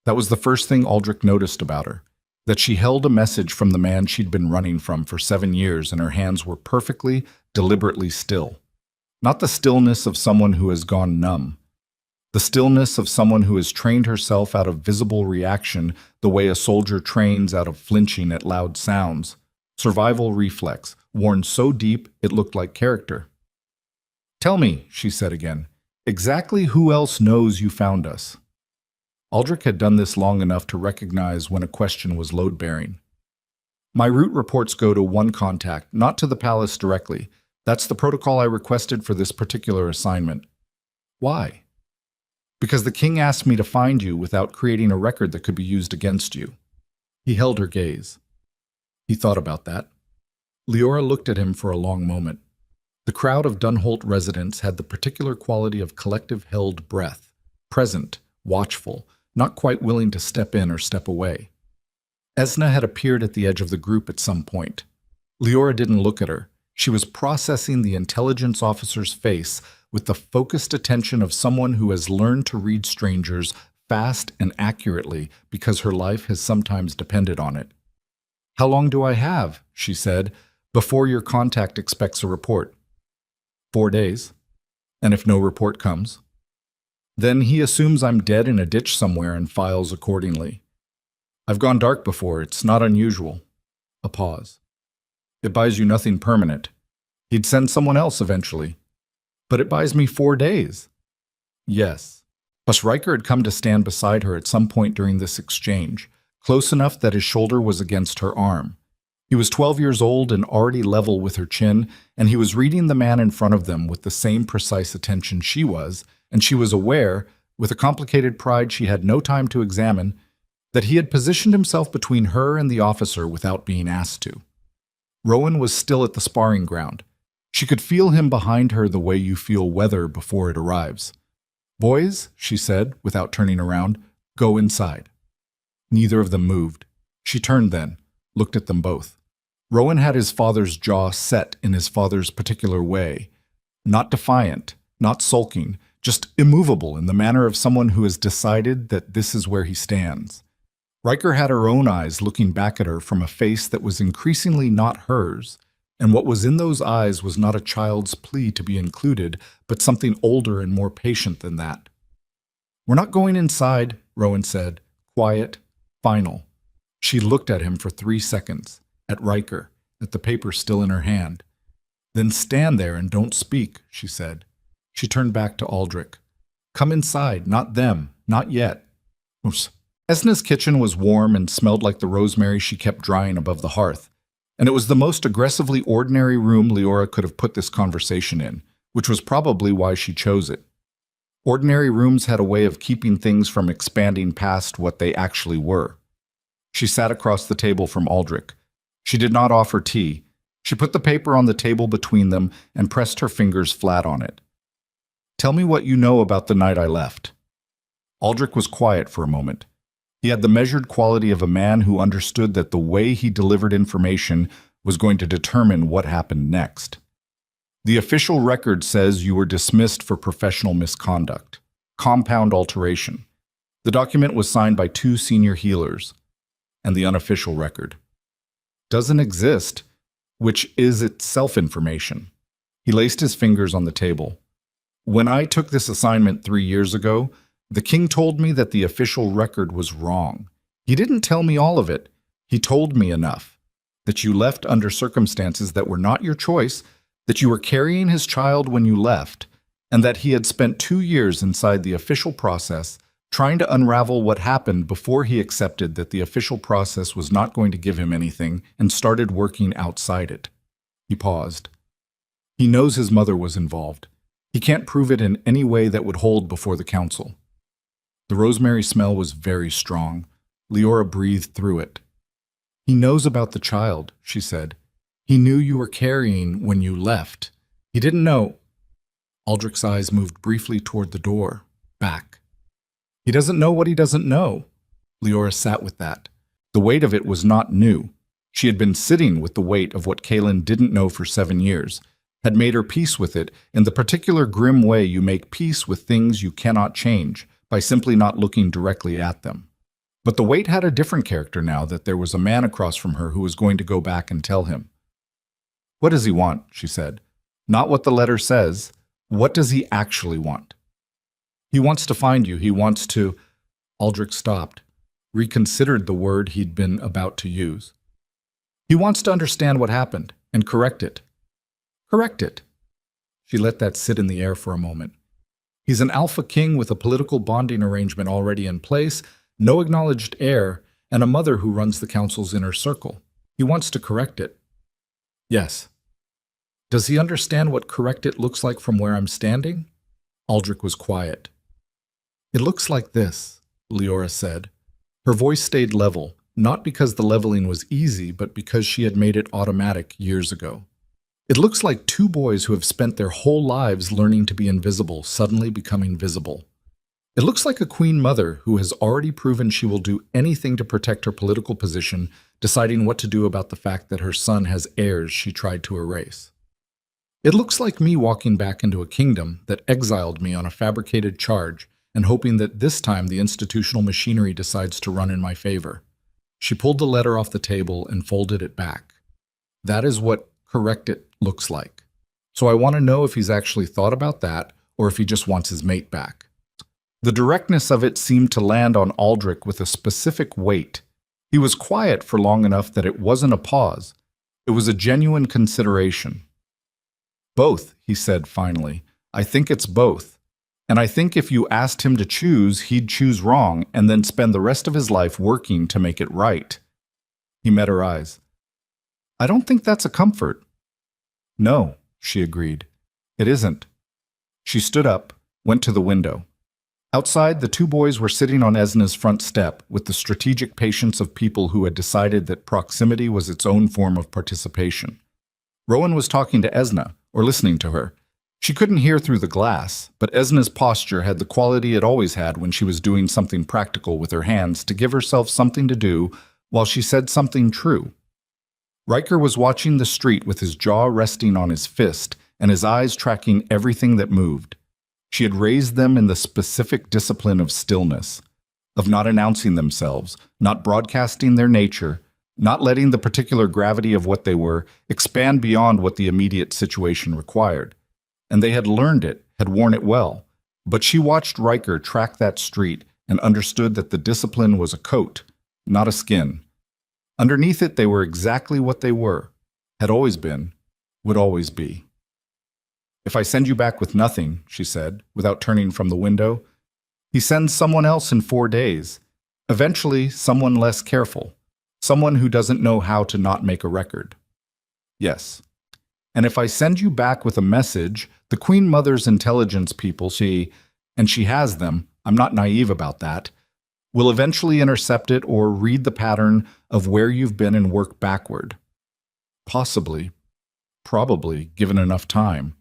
Speaker 1: That was the first thing Aldrich noticed about her, that she held a message from the man she'd been running from for 7 years, and her hands were perfectly, deliberately still. Not the stillness of someone who has gone numb. The stillness of someone who has trained herself out of visible reaction the way a soldier trains out of flinching at loud sounds. Survival reflex, worn so deep it looked like character. "Tell me," she said again, "exactly who else knows you found us?" Aldrich had done this long enough to recognize when a question was load-bearing. "My route reports go to one contact, not to the palace directly. That's the protocol I requested for this particular assignment." "Why?" "Because the king asked me to find you without creating a record that could be used against you." He held her gaze. He thought about that. Leora looked at him for a long moment. The crowd of Dunholt residents had the particular quality of collective held breath, present, watchful, not quite willing to step in or step away. Esna had appeared at the edge of the group at some point. Leora didn't look at her. She was processing the intelligence officer's face with the focused attention of someone who has learned to read strangers fast and accurately because her life has sometimes depended on it. "How long do I have," she said, "before your contact expects a report?" 4 days. "And if no report comes?" "Then he assumes I'm dead in a ditch somewhere and files accordingly. I've gone dark before, it's not unusual." A pause. "It buys you nothing permanent. He'd send someone else eventually." "But it buys me 4 days." "Yes." Plus Riker had come to stand beside her at some point during this exchange, close enough that his shoulder was against her arm. He was 12 years old and already level with her chin, and he was reading the man in front of them with the same precise attention she was, and she was aware, with a complicated pride she had no time to examine, that he had positioned himself between her and the officer without being asked to. Rowan was still at the sparring ground. She could feel him behind her the way you feel weather before it arrives. "Boys," she said, without turning around, "go inside." Neither of them moved. She turned then, looked at them both. Rowan had his father's jaw set in his father's particular way. Not defiant, not sulking, just immovable in the manner of someone who has decided that this is where he stands. Riker had her own eyes looking back at her from a face that was increasingly not hers, and what was in those eyes was not a child's plea to be included, but something older and more patient than that. "We're not going inside," Rowan said, quiet, final. She looked at him for 3 seconds, at Riker, at the paper still in her hand. "Then stand there and don't speak," she said. She turned back to Aldrich. "Come inside, not them, not yet." Oops. Esna's kitchen was warm and smelled like the rosemary she kept drying above the hearth, and it was the most aggressively ordinary room Leora could have put this conversation in, which was probably why she chose it. Ordinary rooms had a way of keeping things from expanding past what they actually were. She sat across the table from Aldrich. She did not offer tea. She put the paper on the table between them and pressed her fingers flat on it. "Tell me what you know about the night I left." Aldrich was quiet for a moment. He had the measured quality of a man who understood that the way he delivered information was going to determine what happened next. "The official record says you were dismissed for professional misconduct. Compound alteration. The document was signed by 2 senior healers. And the unofficial record doesn't exist, which is itself information." He laced his fingers on the table. "When I took this assignment 3 years ago, the king told me that the official record was wrong. He didn't tell me all of it. He told me enough. That you left under circumstances that were not your choice, that you were carrying his child when you left, and that he had spent 2 years inside the official process trying to unravel what happened before he accepted that the official process was not going to give him anything and started working outside it. He paused. He knows his mother was involved. He can't prove it in any way that would hold before the council. The rosemary smell was very strong. Leora breathed through it. He knows about the child, she said. He knew you were carrying when you left. He didn't know. Aldrich's eyes moved briefly toward the door, back. He doesn't know what he doesn't know. Leora sat with that. The weight of it was not new. She had been sitting with the weight of what Kaelin didn't know for 7 years, had made her peace with it in the particular grim way you make peace with things you cannot change, by simply not looking directly at them. But the weight had a different character now that there was a man across from her who was going to go back and tell him. What does he want? She said. Not what the letter says. What does he actually want? He wants to find you. He wants to... Aldrich stopped, reconsidered the word he'd been about to use. He wants to understand what happened and correct it. Correct it. She let that sit in the air for a moment. He's an alpha king with a political bonding arrangement already in place, no acknowledged heir, and a mother who runs the council's inner circle. He wants to correct it. Yes. Does he understand what correct it looks like from where I'm standing? Aldrich was quiet. It looks like this, Leora said. Her voice stayed level, not because the leveling was easy, but because she had made it automatic years ago. It looks like 2 boys who have spent their whole lives learning to be invisible, suddenly becoming visible. It looks like a queen mother who has already proven she will do anything to protect her political position, deciding what to do about the fact that her son has heirs she tried to erase. It looks like me walking back into a kingdom that exiled me on a fabricated charge and hoping that this time the institutional machinery decides to run in my favor. She pulled the letter off the table and folded it back. That is what correct it looks like. So I want to know if he's actually thought about that or if he just wants his mate back. The directness of it seemed to land on Aldrich with a specific weight. He was quiet for long enough that it wasn't a pause. It was a genuine consideration. Both, he said finally. I think it's both. And I think if you asked him to choose, he'd choose wrong and then spend the rest of his life working to make it right. He met her eyes. I don't think that's a comfort. No, she agreed. It isn't. She stood up, went to the window. Outside, the 2 boys were sitting on Esna's front step with the strategic patience of people who had decided that proximity was its own form of participation. Rowan was talking to Esna, or listening to her. She couldn't hear through the glass, but Esna's posture had the quality it always had when she was doing something practical with her hands to give herself something to do while she said something true. Riker was watching the street with his jaw resting on his fist and his eyes tracking everything that moved. She had raised them in the specific discipline of stillness, of not announcing themselves, not broadcasting their nature, not letting the particular gravity of what they were expand beyond what the immediate situation required. And they had learned it, had worn it well. But she watched Riker track that street and understood that the discipline was a coat, not a skin. Underneath it, they were exactly what they were, had always been, would always be. If I send you back with nothing, she said, without turning from the window, he sends someone else in 4 days. Eventually, someone less careful, someone who doesn't know how to not make a record. Yes. And if I send you back with a message, the Queen Mother's intelligence people, she has them, I'm not naive about that, will eventually intercept it or read the pattern of where you've been and work backward. Possibly, probably, given enough time.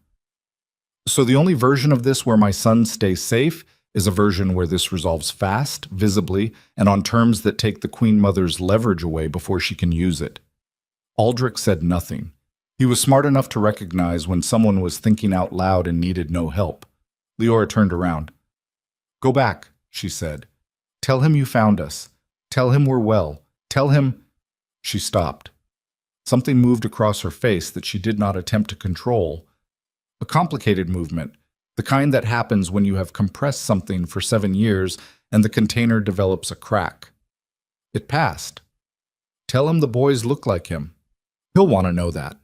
Speaker 1: So the only version of this where my son stays safe is a version where this resolves fast, visibly, and on terms that take the Queen Mother's leverage away before she can use it. Aldrich said nothing. He was smart enough to recognize when someone was thinking out loud and needed no help. Leora turned around. Go back, she said. Tell him you found us. Tell him we're well. Tell him... She stopped. Something moved across her face that she did not attempt to control. A complicated movement, the kind that happens when you have compressed something for 7 years and the container develops a crack. It passed. Tell him the boys look like him. He'll want to know that.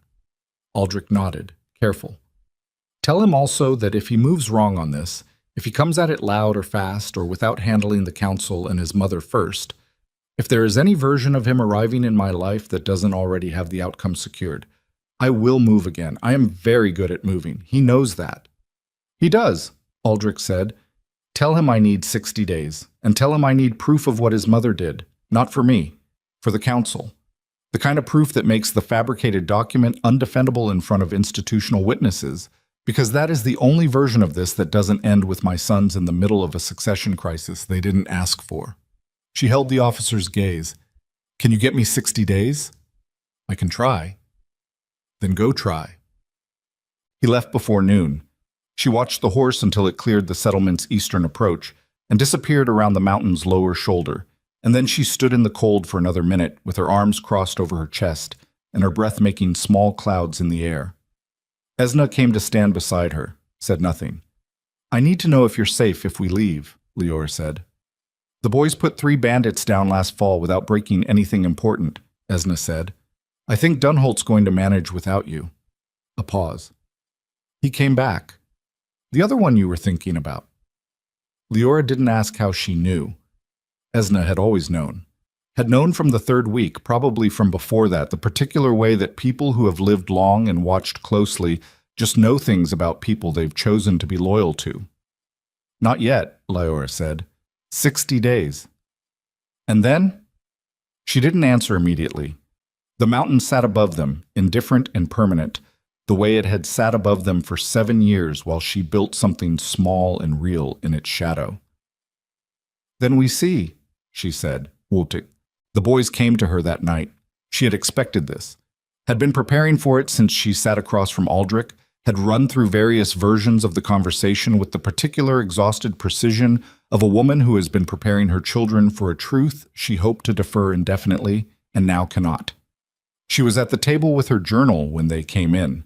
Speaker 1: Aldrich nodded, careful. Tell him also that if he moves wrong on this, if he comes at it loud or fast or without handling the council and his mother first, if there is any version of him arriving in my life that doesn't already have the outcome secured, I will move again. I am very good at moving. He knows that. He does, Aldrich said. Tell him I need 60 days, and tell him I need proof of what his mother did, not for me, for the council. The kind of proof that makes the fabricated document undefendable in front of institutional witnesses, because that is the only version of this that doesn't end with my sons in the middle of a succession crisis they didn't ask for. She held the officer's gaze. Can you get me 60 days? I can try. Then go try. He left before noon. She watched the horse until it cleared the settlement's eastern approach and disappeared around the mountain's lower shoulder, and then she stood in the cold for another minute with her arms crossed over her chest and her breath making small clouds in the air. Esna came to stand beside her, said nothing. I need to know if you're safe if we leave, Lior said. The boys put 3 bandits down last fall without breaking anything important, Esna said. I think Dunholt's going to manage without you. A pause. He came back. The other one you were thinking about. Leora didn't ask how she knew. Esna had always known. Had known from the 3rd week, probably from before that, the particular way that people who have lived long and watched closely just know things about people they've chosen to be loyal to. Not yet, Leora said. 60 days. And then? She didn't answer immediately. The mountain sat above them, indifferent and permanent, the way it had sat above them for 7 years while she built something small and real in its shadow. Then we see, she said, Wotik. The boys came to her that night. She had expected this, had been preparing for it since she sat across from Aldrich, had run through various versions of the conversation with the particular exhausted precision of a woman who has been preparing her children for a truth she hoped to defer indefinitely and now cannot. She was at the table with her journal when they came in,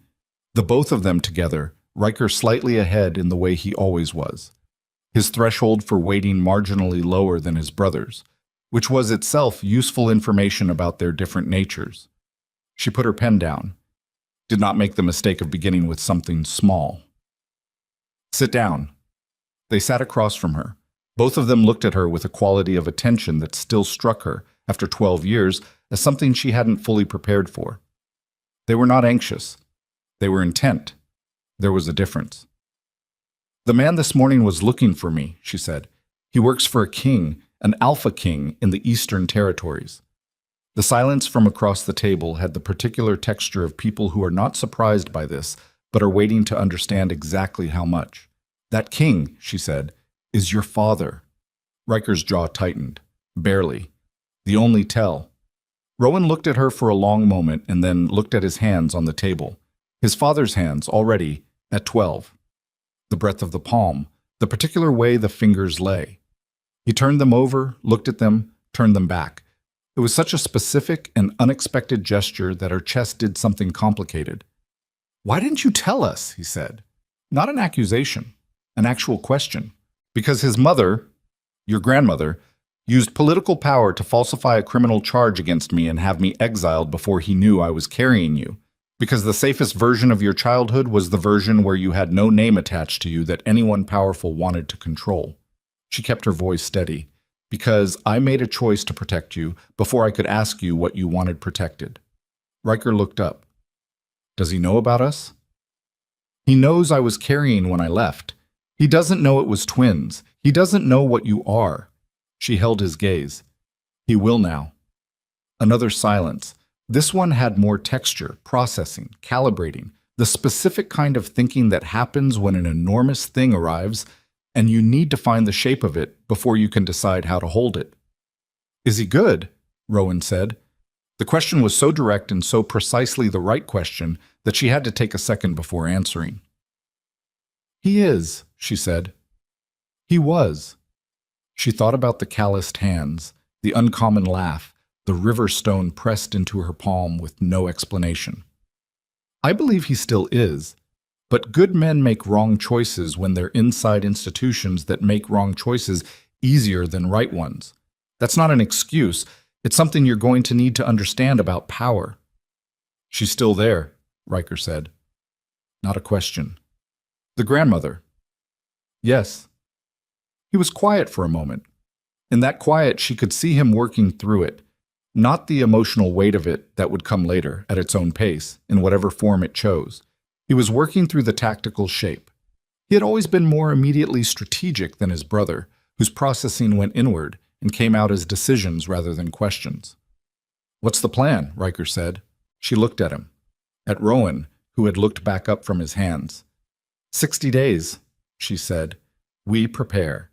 Speaker 1: the both of them together, Riker slightly ahead in the way he always was, his threshold for waiting marginally lower than his brother's, which was itself useful information about their different natures. She put her pen down, did not make the mistake of beginning with something small. Sit down. They sat across from her. Both of them looked at her with a quality of attention that still struck her, after 12 years, as something she hadn't fully prepared for. They were not anxious. They were intent. There was a difference. The man this morning was looking for me, she said. He works for a king, an alpha king in the Eastern Territories. The silence from across the table had the particular texture of people who are not surprised by this, but are waiting to understand exactly how much. That king, she said, is your father. Riker's jaw tightened. Barely. The only tell. Rowan looked at her for a long moment and then looked at his hands on the table. His father's hands, already, at 12. The breadth of the palm, the particular way the fingers lay. He turned them over, looked at them, turned them back. It was such a specific and unexpected gesture that her chest did something complicated. Why didn't you tell us, he said. Not an accusation, an actual question. Because his mother, your grandmother, used political power to falsify a criminal charge against me and have me exiled before he knew I was carrying you. Because the safest version of your childhood was the version where you had no name attached to you that anyone powerful wanted to control. She kept her voice steady. Because I made a choice to protect you before I could ask you what you wanted protected. Riker looked up. Does he know about us? He knows I was carrying when I left. He doesn't know it was twins. He doesn't know what you are. She held his gaze. He will now. Another silence. This one had more texture, processing, calibrating, the specific kind of thinking that happens when an enormous thing arrives and you need to find the shape of it before you can decide how to hold it. Is he good? Rowan said. The question was so direct and so precisely the right question that she had to take a second before answering. He is, she said. He was. She thought about the calloused hands, the uncommon laugh, the river stone pressed into her palm with no explanation. I believe he still is. But good men make wrong choices when they're inside institutions that make wrong choices easier than right ones. That's not an excuse. It's something you're going to need to understand about power. She's still there, Riker said. Not a question. The grandmother. Yes. He was quiet for a moment. In that quiet, she could see him working through it, not the emotional weight of it that would come later, at its own pace, in whatever form it chose. He was working through the tactical shape. He had always been more immediately strategic than his brother, whose processing went inward and came out as decisions rather than questions. What's the plan? Riker said. She looked at him. At Rowan, who had looked back up from his hands. 60 days, she said. We prepare.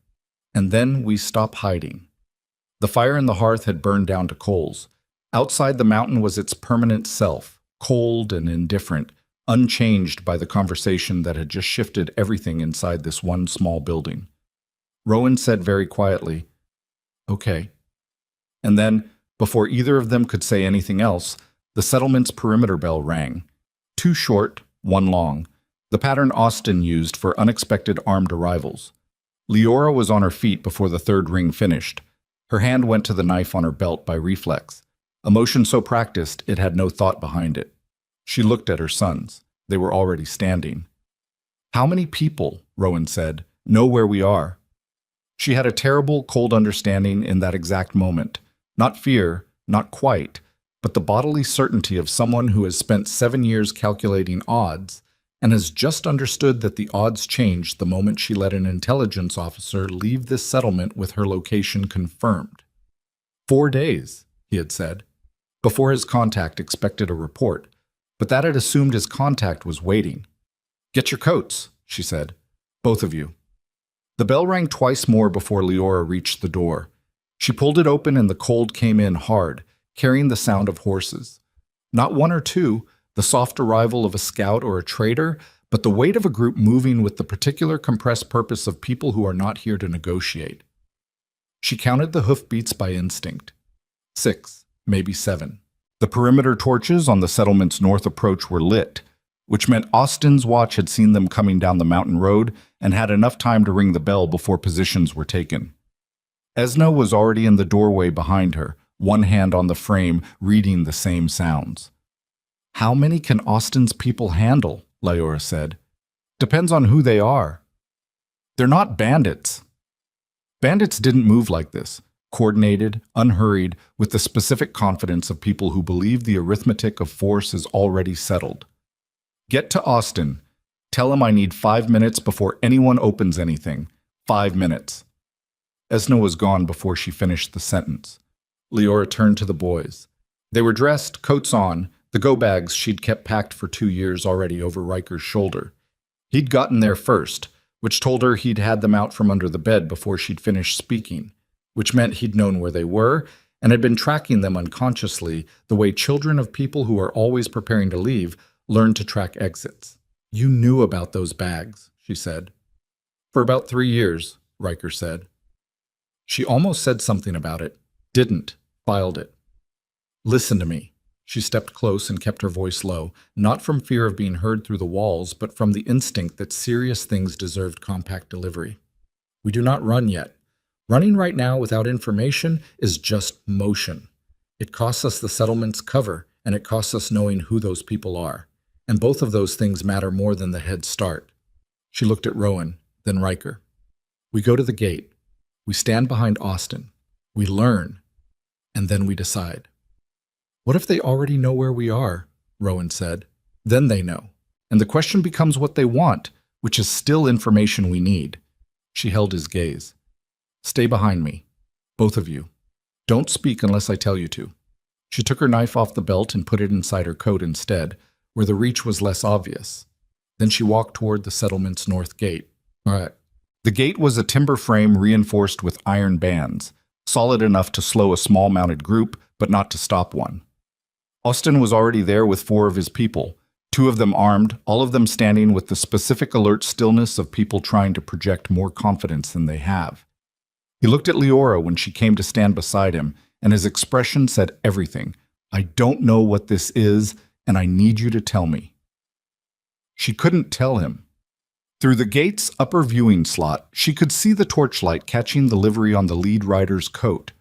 Speaker 1: And then we stop hiding. The fire in the hearth had burned down to coals. Outside the mountain was its permanent self, cold and indifferent, unchanged by the conversation that had just shifted everything inside this one small building. Rowan said very quietly, "Okay." And then, before either of them could say anything else, the settlement's perimeter bell rang. 2 short, 1 long, the pattern Austin used for unexpected armed arrivals. Leora was on her feet before the 3rd ring finished. Her hand went to the knife on her belt by reflex, a motion so practiced it had no thought behind it. She looked at her sons. They were already standing. "How many people," Rowan said, "know where we are?" She had a terrible, cold understanding in that exact moment. Not fear, not quite, but the bodily certainty of someone who has spent 7 years calculating odds and has just understood that the odds changed the moment she let an intelligence officer leave this settlement with her location confirmed. 4 days, he had said, before his contact expected a report, but that had assumed his contact was waiting. "Get your coats," she said. "Both of you." The bell rang twice more before Leora reached the door. She pulled it open and the cold came in hard, carrying the sound of horses. Not 1 or 2, the soft arrival of a scout or a trader, but the weight of a group moving with the particular compressed purpose of people who are not here to negotiate. She counted the hoofbeats by instinct. 6, maybe 7. The perimeter torches on the settlement's north approach were lit, which meant Austin's watch had seen them coming down the mountain road and had enough time to ring the bell before positions were taken. Esna was already in the doorway behind her, one hand on the frame, reading the same sounds. "How many can Austin's people handle?" Leora said. "Depends on who they are." "They're not bandits." Bandits didn't move like this, coordinated, unhurried, with the specific confidence of people who believe the arithmetic of force is already settled. "Get to Austin. Tell him I need 5 minutes before anyone opens anything. 5 minutes." Esna was gone before she finished the sentence. Leora turned to the boys. They were dressed, coats on, the go-bags she'd kept packed for 2 years already over Riker's shoulder. He'd gotten there first, which told her he'd had them out from under the bed before she'd finished speaking, which meant he'd known where they were and had been tracking them unconsciously the way children of people who are always preparing to leave learn to track exits. "You knew about those bags," she said. "For about 3 years," Riker said. She almost said something about it, didn't, filed it. "Listen to me." She stepped close and kept her voice low, not from fear of being heard through the walls, but from the instinct that serious things deserved compact delivery. "We do not run yet. Running right now without information is just motion. It costs us the settlement's cover, and it costs us knowing who those people are. And both of those things matter more than the head start." She looked at Rowan, then Riker. "We go to the gate. We stand behind Austin. We learn. And then we decide." "What if they already know where we are?" Rowan said. "Then they know. And the question becomes what they want, which is still information we need." She held his gaze. "Stay behind me. Both of you. Don't speak unless I tell you to." She took her knife off the belt and put it inside her coat instead, where the reach was less obvious. Then she walked toward the settlement's north gate. All right. The gate was a timber frame reinforced with iron bands, solid enough to slow a small mounted group, but not to stop one. Austin was already there with 4 of his people, 2 of them armed, all of them standing with the specific alert stillness of people trying to project more confidence than they have. He looked at Leora when she came to stand beside him, and his expression said everything. "I don't know what this is, and I need you to tell me." She couldn't tell him. Through the gate's upper viewing slot, she could see the torchlight catching the livery on the lead rider's coat,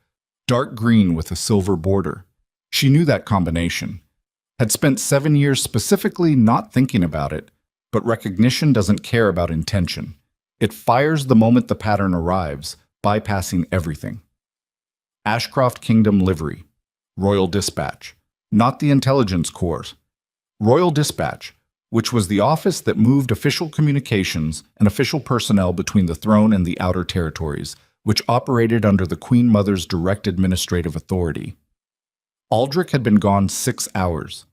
Speaker 1: dark green with a silver border. She knew that combination. Had spent 7 years specifically not thinking about it, but recognition doesn't care about intention. It fires the moment the pattern arrives, bypassing everything. Ashcroft Kingdom Livery. Royal Dispatch. Not the Intelligence Corps. Royal Dispatch, which was the office that moved official communications and official personnel between the throne and the outer territories, which operated under the Queen Mother's direct administrative authority. Aldrich had been gone 6 hours.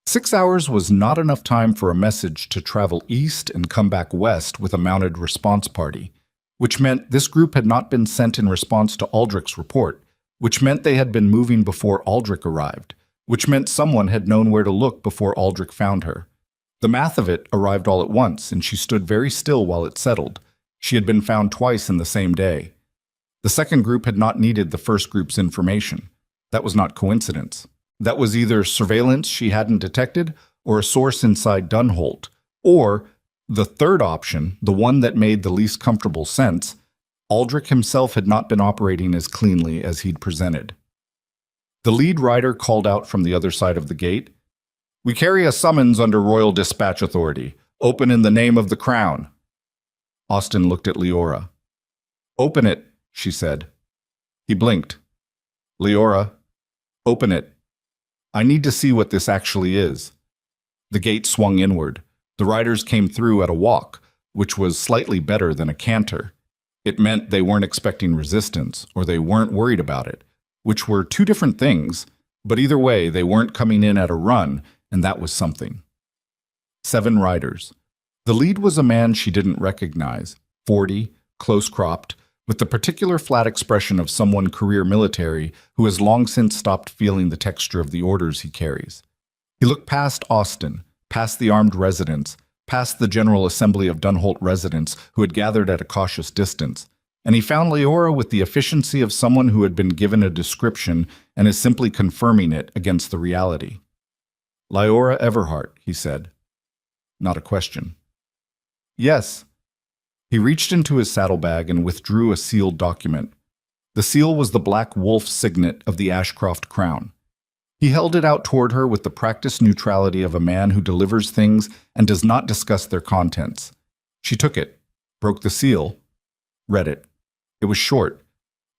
Speaker 1: 6 hours was not enough time for a message to travel east and come back west with a mounted response party, which meant this group had not been sent in response to Aldrich's report, which meant they had been moving before Aldrich arrived, which meant someone had known where to look before Aldrich found her. The math of it arrived all at once, and she stood very still while it settled. She had been found twice in the same day. The second group had not needed the first group's information. That was not coincidence. That was either surveillance she hadn't detected or a source inside Dunholt, or the third option, the one that made the least comfortable sense, Aldrich himself had not been operating as cleanly as he'd presented. The lead rider called out from the other side of the gate, "We carry a summons under Royal Dispatch Authority. Open in the name of the Crown." Austin looked at Leora. "Open it," she said. He blinked. "Leora, open it. I need to see what this actually is." The gate swung inward. The riders came through at a walk, which was slightly better than a canter. It meant they weren't expecting resistance, or they weren't worried about it, which were two different things, but either way, they weren't coming in at a run, and that was something. 7 riders. The lead was a man she didn't recognize, 40, close-cropped, with the particular flat expression of someone career military who has long since stopped feeling the texture of the orders he carries. He looked past Austin, past the armed residents, past the General Assembly of Dunholt residents who had gathered at a cautious distance, and he found Leora with the efficiency of someone who had been given a description and is simply confirming it against the reality. "Leora Everhart," he said. Not a question. "Yes." He reached into his saddlebag and withdrew a sealed document. The seal was the black wolf signet of the Ashcroft crown. He held it out toward her with the practiced neutrality of a man who delivers things and does not discuss their contents. She took it, broke the seal, read it. It was short.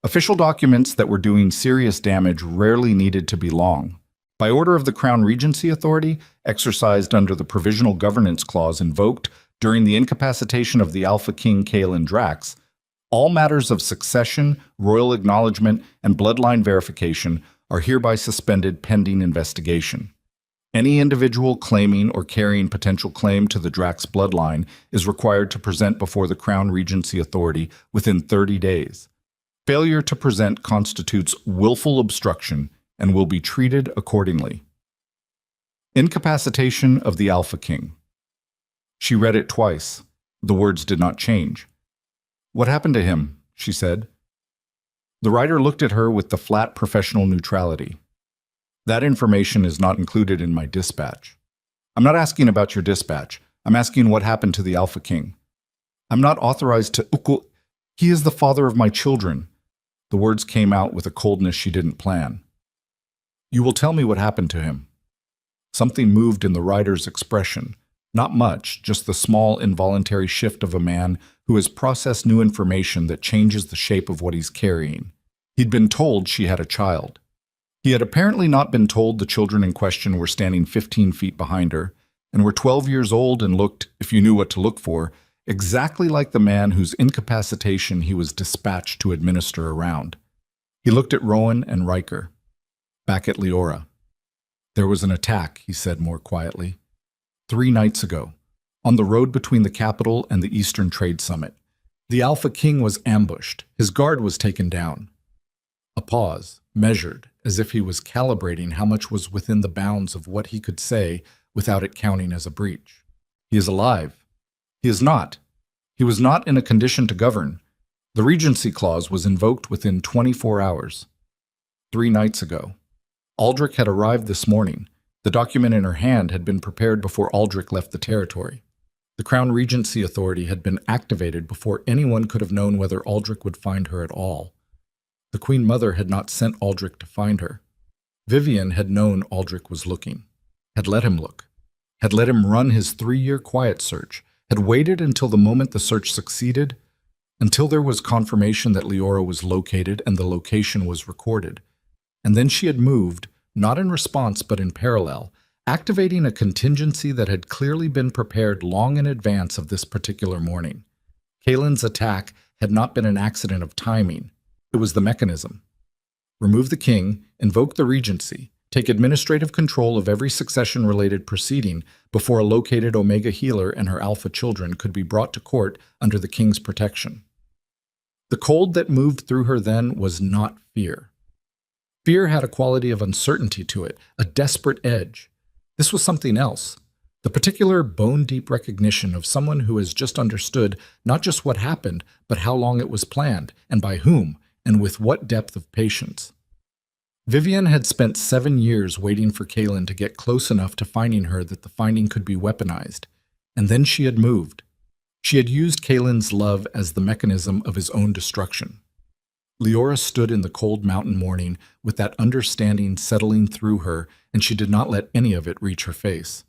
Speaker 1: Official documents that were doing serious damage rarely needed to be long. By order of the Crown Regency Authority, exercised under the Provisional Governance Clause invoked during the incapacitation of the Alpha King Kaelin Drax, all matters of succession, royal acknowledgement, and bloodline verification are hereby suspended pending investigation. Any individual claiming or carrying potential claim to the Drax bloodline is required to present before the Crown Regency Authority within 30 days. Failure to present constitutes willful obstruction and will be treated accordingly. Incapacitation of the Alpha King. She read it twice. The words did not change. "What happened to him?" she said. The writer looked at her with the flat professional neutrality. "That information is not included in my dispatch." "I'm not asking about your dispatch. I'm asking what happened to the Alpha King." "I'm not authorized to He is the father of my children." The words came out with a coldness she didn't plan. "You will tell me what happened to him." Something moved in the writer's expression. Not much, just the small, involuntary shift of a man who has processed new information that changes the shape of what he's carrying. He'd been told she had a child. He had apparently not been told the children in question were standing 15 feet behind her, and were 12 years old and looked, if you knew what to look for, exactly like the man whose incapacitation he was dispatched to administer around. He looked at Rowan and Riker. Back at Leora. "There was an attack," he said more quietly. 3 nights ago, on the road between the capital and the Eastern Trade Summit. The Alpha King was ambushed. His guard was taken down. A pause, measured, as if he was calibrating how much was within the bounds of what he could say without it counting as a breach. "He is alive." "He is not. He was not in a condition to govern. The Regency Clause was invoked within 24 hours. 3 nights ago. Aldrich had arrived this morning. The document in her hand had been prepared before Aldrich left the territory. The Crown Regency Authority had been activated before anyone could have known whether Aldrich would find her at all. The Queen Mother had not sent Aldrich to find her. Vivian had known Aldrich was looking, had let him look, had let him run his 3-year quiet search, had waited until the moment the search succeeded, until there was confirmation that Leora was located and the location was recorded. And then she had moved, not in response but in parallel, activating a contingency that had clearly been prepared long in advance of this particular morning. Kaelin's attack had not been an accident of timing. It was the mechanism. Remove the king, invoke the regency, take administrative control of every succession-related proceeding before a located Omega healer and her alpha children could be brought to court under the king's protection. The cold that moved through her then was not fear. Fear had a quality of uncertainty to it, a desperate edge. This was something else. The particular bone-deep recognition of someone who has just understood not just what happened, but how long it was planned, and by whom, and with what depth of patience. Vivian had spent 7 years waiting for Kaelin to get close enough to finding her that the finding could be weaponized, and then she had moved. She had used Kaelin's love as the mechanism of his own destruction. Leora stood in the cold mountain morning with that understanding settling through her, and she did not let any of it reach her face.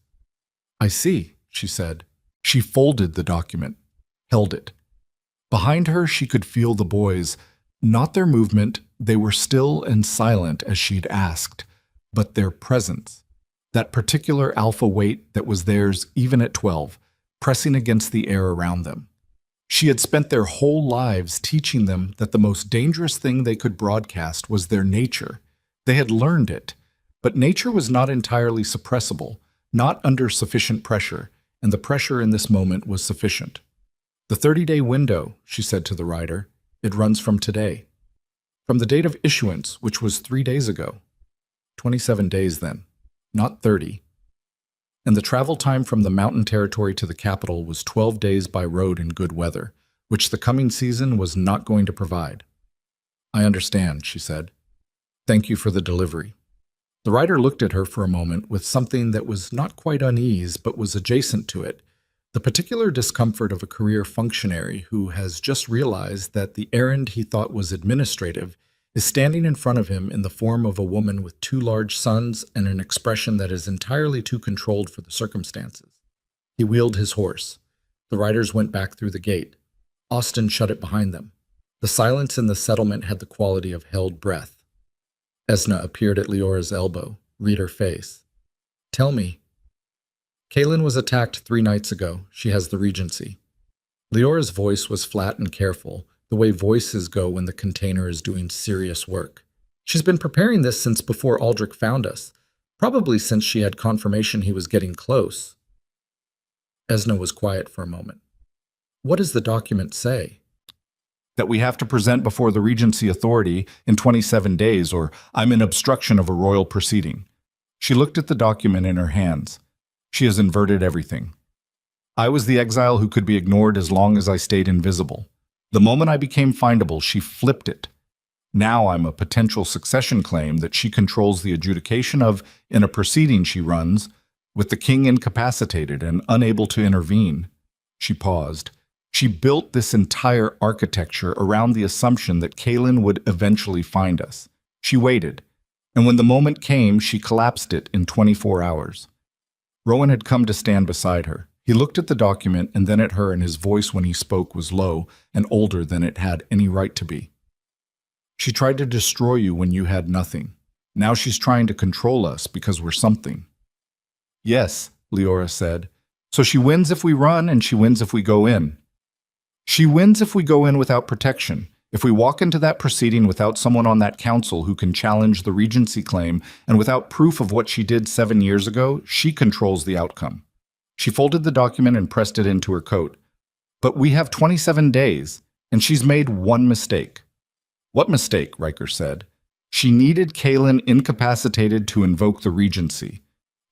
Speaker 1: "I see," she said. She folded the document, held it. Behind her she could feel the boys, not their movement, they were still and silent as she'd asked, but their presence, that particular alpha weight that was theirs even at 12, pressing against the air around them. She had spent their whole lives teaching them that the most dangerous thing they could broadcast was their nature. They had learned it, but nature was not entirely suppressible, not under sufficient pressure, and the pressure in this moment was sufficient. "The 30-day window," she said to the writer, "it runs from today. From the date of issuance, which was 3 days ago. 27 days then, not 30. And the travel time from the mountain territory to the capital was 12 days by road in good weather, which the coming season was not going to provide." "I understand," she said. "Thank you for the delivery." The writer looked at her for a moment with something that was not quite unease but was adjacent to it, the particular discomfort of a career functionary who has just realized that the errand he thought was administrative is standing in front of him in the form of a woman with 2 large sons and an expression that is entirely too controlled for the circumstances. He wheeled his horse. The riders went back through the gate. Austin shut it behind them. The silence in the settlement had the quality of held breath. Esna appeared at Leora's elbow, read her face. "Tell me." "Kaelin was attacked 3 nights ago. She has the regency." Leora's voice was flat and careful, the way voices go when the container is doing serious work. "She's been preparing this since before Aldrich found us, probably since she had confirmation he was getting close." Esna was quiet for a moment. "What does the document say?" "That we have to present before the Regency Authority in 27 days, or I'm in obstruction of a royal proceeding." She looked at the document in her hands. "She has inverted everything. I was the exile who could be ignored as long as I stayed invisible. The moment I became findable, she flipped it. Now I'm a potential succession claim that she controls the adjudication of in a proceeding she runs, with the king incapacitated and unable to intervene." She paused. She built this entire architecture around the assumption that Kaelin would eventually find us. She waited, and when the moment came, she collapsed it in 24 hours. Rowan had come to stand beside her. He looked at the document and then at her, and his voice when he spoke was low and older than it had any right to be. "She tried to destroy you when you had nothing. Now she's trying to control us because we're something." "Yes," Leora said. "So she wins if we run and she wins if we go in. She wins if we go in without protection. If we walk into that proceeding without someone on that council who can challenge the regency claim and without proof of what she did 7 years ago, she controls the outcome." She folded the document and pressed it into her coat. "But we have 27 days, and she's made one mistake." "What mistake?" Riker said. "She needed Kaelin incapacitated to invoke the regency,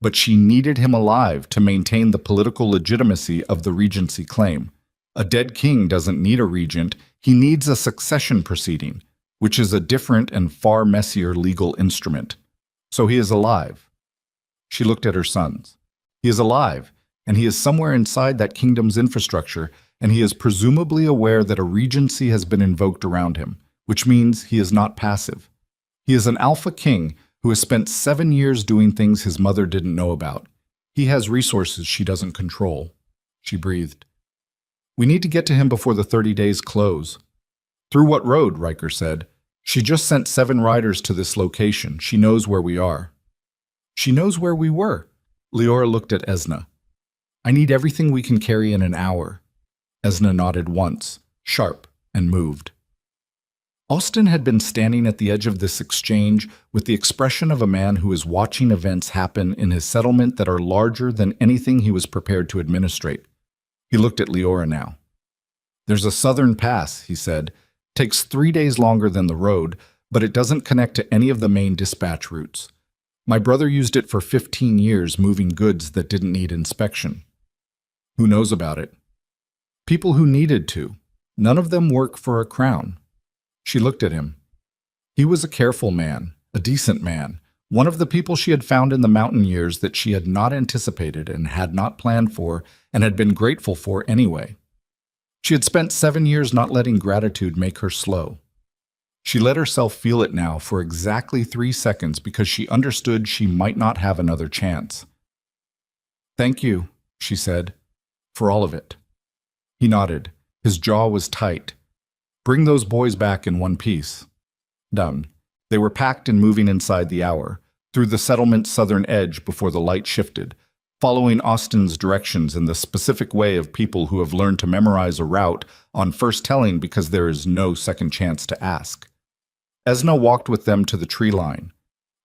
Speaker 1: but she needed him alive to maintain the political legitimacy of the regency claim. A dead king doesn't need a regent, he needs a succession proceeding, which is a different and far messier legal instrument. So he is alive." She looked at her sons. "He is alive, and he is somewhere inside that kingdom's infrastructure, and he is presumably aware that a regency has been invoked around him, which means he is not passive. He is an alpha king who has spent 7 years doing things his mother didn't know about. He has resources she doesn't control. She breathed. We need to get to him before the 30 days close. Through what road? Riker said. She just sent 7 riders to this location. She knows where we are. She knows where we were. Leora looked at Esna. I need everything we can carry in an hour. Esna nodded once, sharp, and moved. Austin had been standing at the edge of this exchange with the expression of a man who is watching events happen in his settlement that are larger than anything he was prepared to administrate. He looked at Leora now. There's a southern pass, he said. Takes 3 days longer than the road, but it doesn't connect to any of the main dispatch routes. My brother used it for 15 years moving goods that didn't need inspection. Who knows about it? People who needed to. None of them work for a crown. She looked at him. He was a careful man, a decent man, one of the people she had found in the mountain years that she had not anticipated and had not planned for and had been grateful for anyway. She had spent 7 years not letting gratitude make her slow. She let herself feel it now for exactly 3 seconds because she understood she might not have another chance. Thank you, she said, for all of it. He nodded. His jaw was tight. Bring those boys back in one piece. Done. They were packed and moving inside the hour, through the settlement's southern edge before the light shifted, following Austin's directions in the specific way of people who have learned to memorize a route on first telling because there is no second chance to ask. Esna walked with them to the tree line.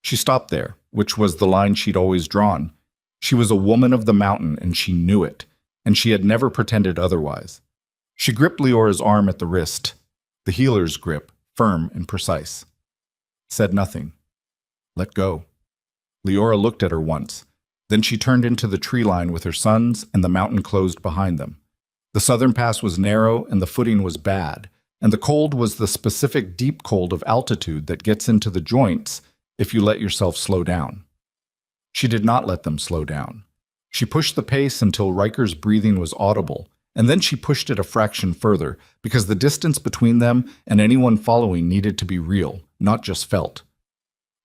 Speaker 1: She stopped there, which was the line she'd always drawn. She was a woman of the mountain, and she knew it, and she had never pretended otherwise. She gripped Leora's arm at the wrist, the healer's grip, firm and precise. Said nothing. Let go. Leora looked at her once. Then she turned into the tree line with her sons, and the mountain closed behind them. The southern pass was narrow, and the footing was bad, and the cold was the specific deep cold of altitude that gets into the joints if you let yourself slow down. She did not let them slow down. She pushed the pace until Riker's breathing was audible, and then she pushed it a fraction further because the distance between them and anyone following needed to be real, not just felt.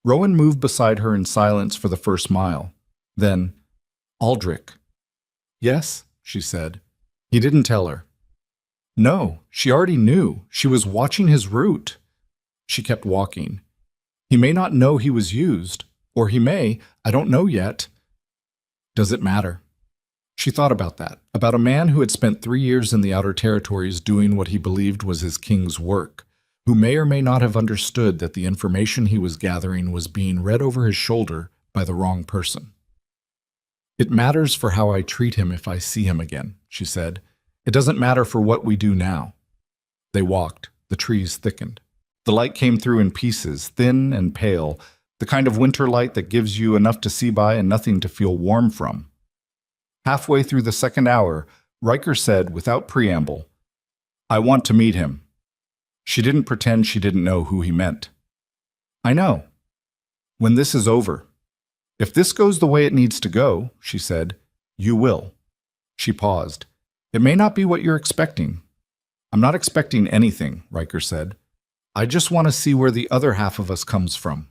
Speaker 1: Rowan moved beside her in silence for the first mile. Then, Aldrich. Yes, she said. He didn't tell her. No, she already knew. She was watching his route. She kept walking. He may not know he was used, or he may, I don't know yet. Does it matter? She thought about that, about a man who had spent 3 years in the Outer Territories doing what he believed was his king's work, who may or may not have understood that the information he was gathering was being read over his shoulder by the wrong person. It matters for how I treat him if I see him again, she said. It doesn't matter for what we do now. They walked. The trees thickened. The light came through in pieces, thin and pale, the kind of winter light that gives you enough to see by and nothing to feel warm from. Halfway through the second hour, Riker said, without preamble, I want to meet him. She didn't pretend she didn't know who he meant. I know. When this is over. If this goes the way it needs to go, she said, you will. She paused. It may not be what you're expecting. I'm not expecting anything, Riker said. I just want to see where the other half of us comes from.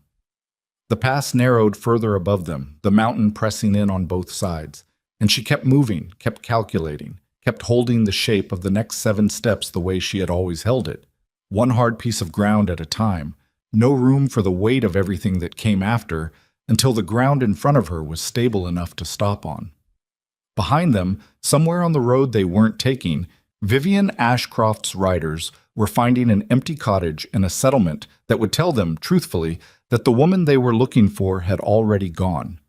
Speaker 1: The pass narrowed further above them, the mountain pressing in on both sides. And she kept moving, kept calculating, kept holding the shape of the next 7 steps the way she had always held it. One hard piece of ground at a time, no room for the weight of everything that came after, until the ground in front of her was stable enough to stop on. Behind them, somewhere on the road they weren't taking, Vivian Ashcroft's riders were finding an empty cottage and a settlement that would tell them, truthfully, that the woman they were looking for had already gone.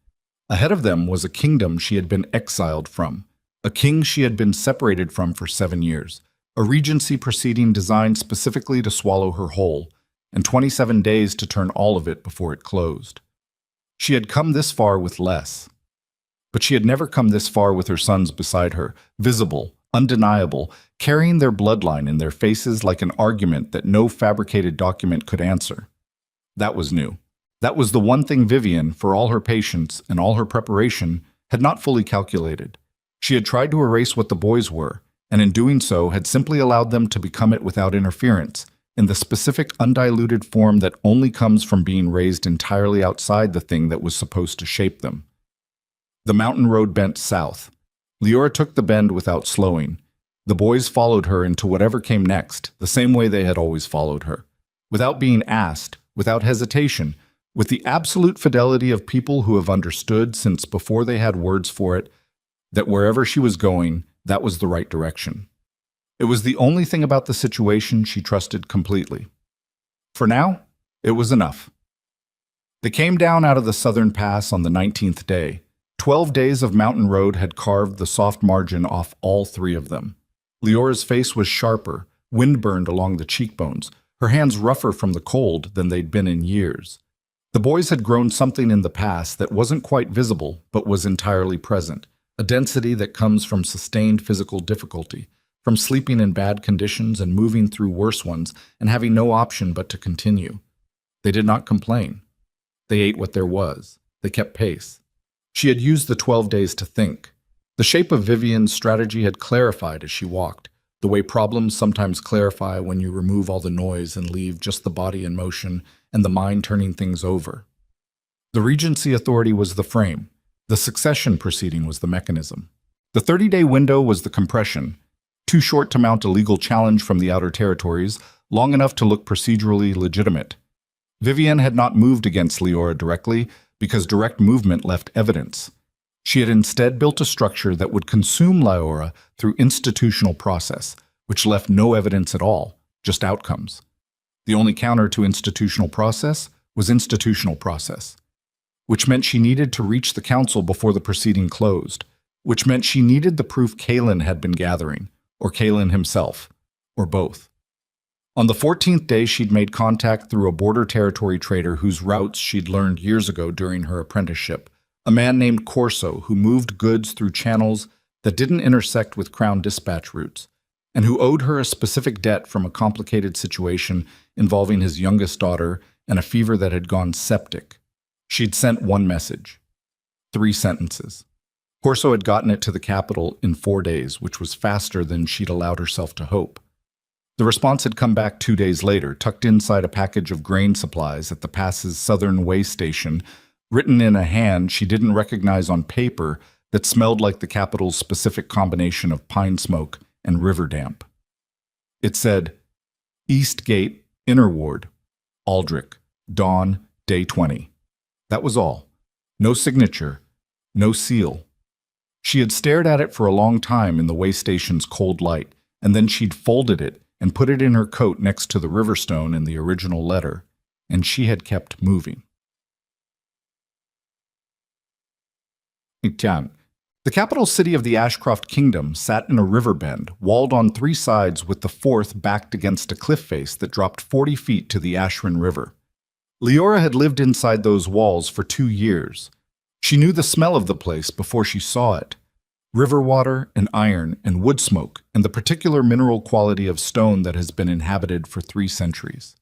Speaker 1: Ahead of them was a kingdom she had been exiled from, a king she had been separated from for 7 years, a regency proceeding designed specifically to swallow her whole, and 27 days to turn all of it before it closed. She had come this far with less. But she had never come this far with her sons beside her, visible, undeniable, carrying their bloodline in their faces like an argument that no fabricated document could answer. That was new. That was the one thing Vivian, for all her patience and all her preparation, had not fully calculated. She had tried to erase what the boys were, and in doing so had simply allowed them to become it without interference, in the specific undiluted form that only comes from being raised entirely outside the thing that was supposed to shape them. The mountain road bent south. Leora took the bend without slowing. The boys followed her into whatever came next, the same way they had always followed her. Without being asked, without hesitation, with the absolute fidelity of people who have understood since before they had words for it, that wherever she was going, that was the right direction. It was the only thing about the situation she trusted completely. For now, it was enough. They came down out of the southern pass on the 19th day. 12 days of mountain road had carved the soft margin off all three of them. Leora's face was sharper, wind-burned along the cheekbones, her hands rougher from the cold than they'd been in years. The boys had grown something in the past that wasn't quite visible, but was entirely present, a density that comes from sustained physical difficulty, from sleeping in bad conditions and moving through worse ones and having no option but to continue. They did not complain. They ate what there was. They kept pace. She had used the 12 days to think. The shape of Vivian's strategy had clarified as she walked, the way problems sometimes clarify when you remove all the noise and leave just the body in motion and the mind turning things over. The Regency authority was the frame. The succession proceeding was the mechanism. The 30-day window was the compression, too short to mount a legal challenge from the outer territories, long enough to look procedurally legitimate. Vivian had not moved against Leora directly because direct movement left evidence. She had instead built a structure that would consume Leora through institutional process, which left no evidence at all, just outcomes. The only counter to institutional process was institutional process, which meant she needed to reach the council before the proceeding closed, which meant she needed the proof Kalen had been gathering, or Kalen himself, or both. On the 14th day, she'd made contact through a border territory trader whose routes she'd learned years ago during her apprenticeship, a man named Corso who moved goods through channels that didn't intersect with Crown dispatch routes, and who owed her a specific debt from a complicated situation involving his youngest daughter and a fever that had gone septic. She'd sent one message. 3 sentences. Corso had gotten it to the capital in 4 days, which was faster than she'd allowed herself to hope. The response had come back 2 days later, tucked inside a package of grain supplies at the pass's southern way station, written in a hand she didn't recognize on paper that smelled like the capital's specific combination of pine smoke and river damp. It said, East Gate, Inner Ward, Aldrich, dawn, day 20. That was all. No signature, no seal. She had stared at it for a long time in the way station's cold light, and then she'd folded it and put it in her coat next to the riverstone in the original letter, and she had kept moving. The capital city of the Ashcroft Kingdom sat in a river bend, walled on 3 sides with the 4th backed against a cliff face that dropped 40 feet to the Ashrin River. Leora had lived inside those walls for 2 years. She knew the smell of the place before she saw it. River water and iron and wood smoke and the particular mineral quality of stone that has been inhabited for 3 centuries.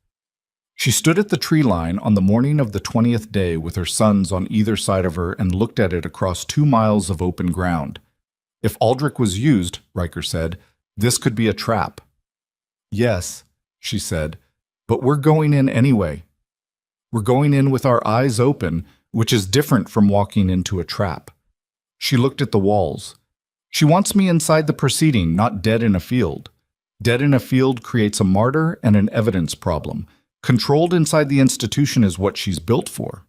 Speaker 1: She stood at the tree line on the morning of the 20th day with her sons on either side of her and looked at it across 2 miles of open ground. If Aldrich was used, Riker said, this could be a trap. Yes, she said, but we're going in anyway. We're going in with our eyes open, which is different from walking into a trap. She looked at the walls. She wants me inside the proceeding, not dead in a field. Dead in a field creates a martyr and an evidence problem. Controlled inside the institution is what she's built for.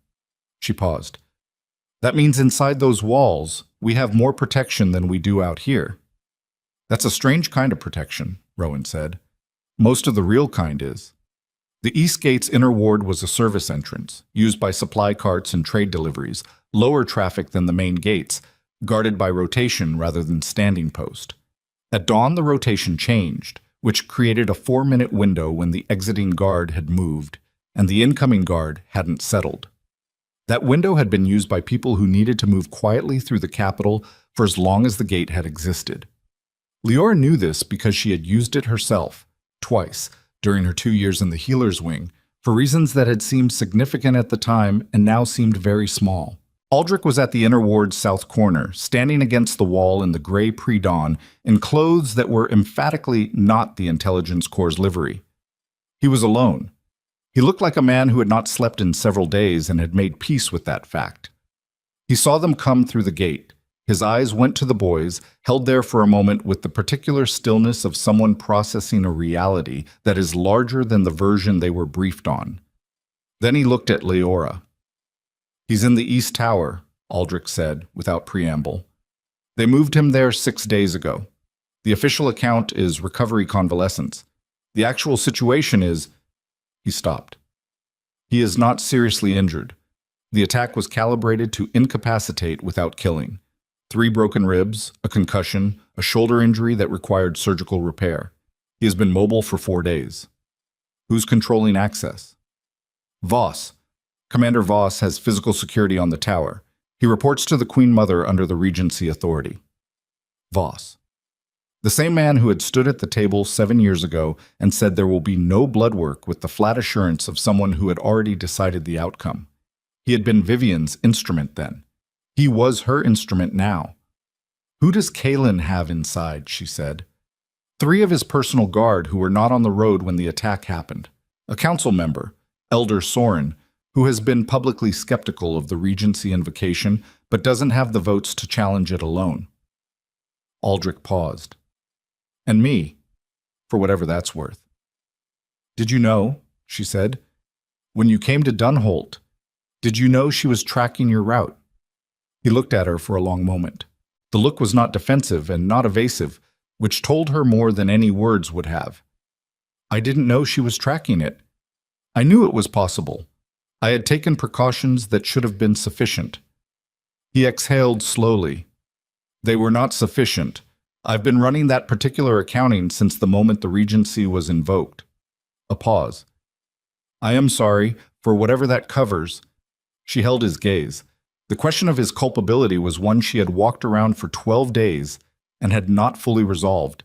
Speaker 1: She paused. That means inside those walls, we have more protection than we do out here. That's a strange kind of protection, Rowan said. Most of the real kind is. The East Gate's inner ward was a service entrance, used by supply carts and trade deliveries, lower traffic than the main gates, guarded by rotation rather than standing post. At dawn, the rotation changed, which created a 4-minute window when the exiting guard had moved and the incoming guard hadn't settled. That window had been used by people who needed to move quietly through the capital for as long as the gate had existed. Leora knew this because she had used it herself, twice, during her 2 years in the healer's wing, for reasons that had seemed significant at the time and now seemed very small. Aldrich was at the inner ward's south corner, standing against the wall in the gray pre-dawn, in clothes that were emphatically not the Intelligence Corps' livery. He was alone. He looked like a man who had not slept in several days and had made peace with that fact. He saw them come through the gate. His eyes went to the boys, held there for a moment with the particular stillness of someone processing a reality that is larger than the version they were briefed on. Then he looked at Leora. "He's in the East Tower," Aldrich said, without preamble. "They moved him there 6 days ago. The official account is recovery convalescence. The actual situation is—" He stopped. "He is not seriously injured. The attack was calibrated to incapacitate without killing. 3 broken ribs, a concussion, a shoulder injury that required surgical repair. He has been mobile for 4 days. Who's controlling access?" "Voss. Commander Voss has physical security on the tower. He reports to the Queen Mother under the Regency authority." Voss. The same man who had stood at the table 7 years ago and said there will be no blood work with the flat assurance of someone who had already decided the outcome. He had been Vivian's instrument then. He was her instrument now. "Who does Kalen have inside?" she said. 3 of his personal guard who were not on the road when the attack happened. A council member, Elder Soren, who has been publicly skeptical of the Regency invocation but doesn't have the votes to challenge it alone. Aldrich paused. "And me, for whatever that's worth." "Did you know," she said, "when you came to Dunholt, did you know she was tracking your route?" He looked at her for a long moment. The look was not defensive and not evasive, which told her more than any words would have. "I didn't know she was tracking it. I knew it was possible. I had taken precautions that should have been sufficient." He exhaled slowly. "They were not sufficient. I've been running that particular accounting since the moment the Regency was invoked." A pause. "I am sorry, for whatever that covers." She held his gaze. The question of his culpability was one she had walked around for 12 days and had not fully resolved.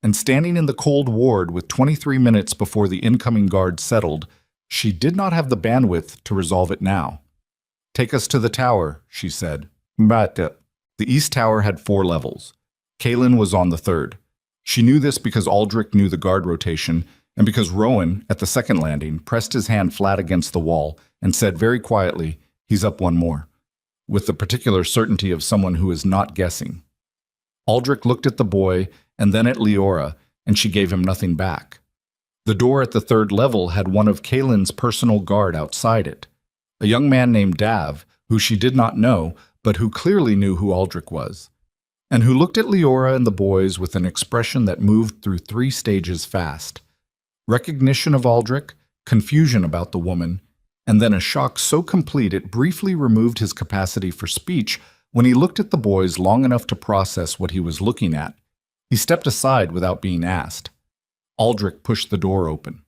Speaker 1: And standing in the cold ward with 23 minutes before the incoming guard settled, she did not have the bandwidth to resolve it now. "Take us to the tower," she said. But the East Tower had 4 levels. Kalen was on the 3rd. She knew this because Aldrich knew the guard rotation, and because Rowan, at the 2nd landing, pressed his hand flat against the wall and said very quietly, "He's up 1 more," with the particular certainty of someone who is not guessing. Aldrich looked at the boy and then at Leora, and she gave him nothing back. The door at the 3rd level had one of Kalen's personal guard outside it, a young man named Dav, who she did not know, but who clearly knew who Aldrich was, and who looked at Leora and the boys with an expression that moved through 3 stages fast. Recognition of Aldrich, confusion about the woman, and then a shock so complete it briefly removed his capacity for speech when he looked at the boys long enough to process what he was looking at. He stepped aside without being asked. Aldrich pushed the door open.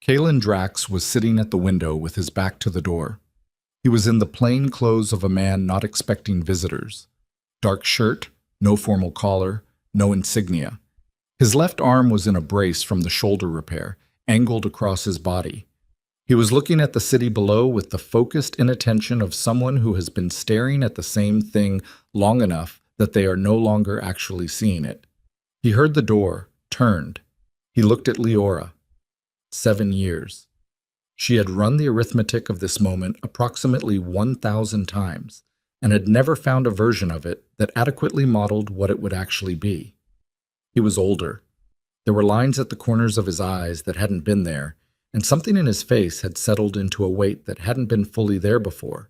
Speaker 1: Kalen Drax was sitting at the window with his back to the door. He was in the plain clothes of a man not expecting visitors. Dark shirt, no formal collar, no insignia. His left arm was in a brace from the shoulder repair, angled across his body. He was looking at the city below with the focused inattention of someone who has been staring at the same thing long enough that they are no longer actually seeing it. He heard the door, turned. He looked at Leora. 7 years. She had run the arithmetic of this moment approximately 1,000 times, and had never found a version of it that adequately modeled what it would actually be. He was older. There were lines at the corners of his eyes that hadn't been there, and something in his face had settled into a weight that hadn't been fully there before,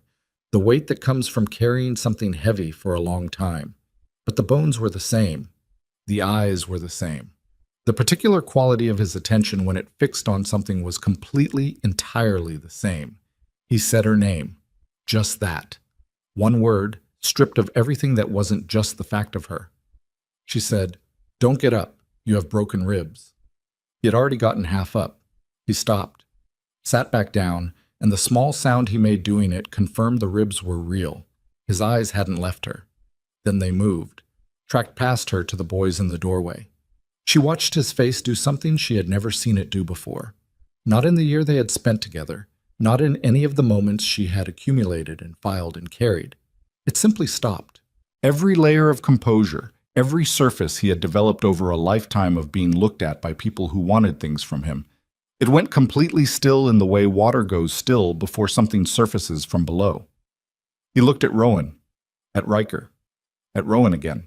Speaker 1: the weight that comes from carrying something heavy for a long time. But the bones were the same. The eyes were the same. The particular quality of his attention when it fixed on something was completely, entirely the same. He said her name. Just that. 1 word, stripped of everything that wasn't just the fact of her. She said, "Don't get up. You have broken ribs." He had already gotten half up. He stopped, sat back down, and the small sound he made doing it confirmed the ribs were real. His eyes hadn't left her. Then they moved, tracked past her to the boys in the doorway. She watched his face do something she had never seen it do before. Not in the year they had spent together, not in any of the moments she had accumulated and filed and carried. It simply stopped. Every layer of composure, every surface he had developed over a lifetime of being looked at by people who wanted things from him. It went completely still in the way water goes still before something surfaces from below. He looked at Rowan, at Riker, at Rowan again.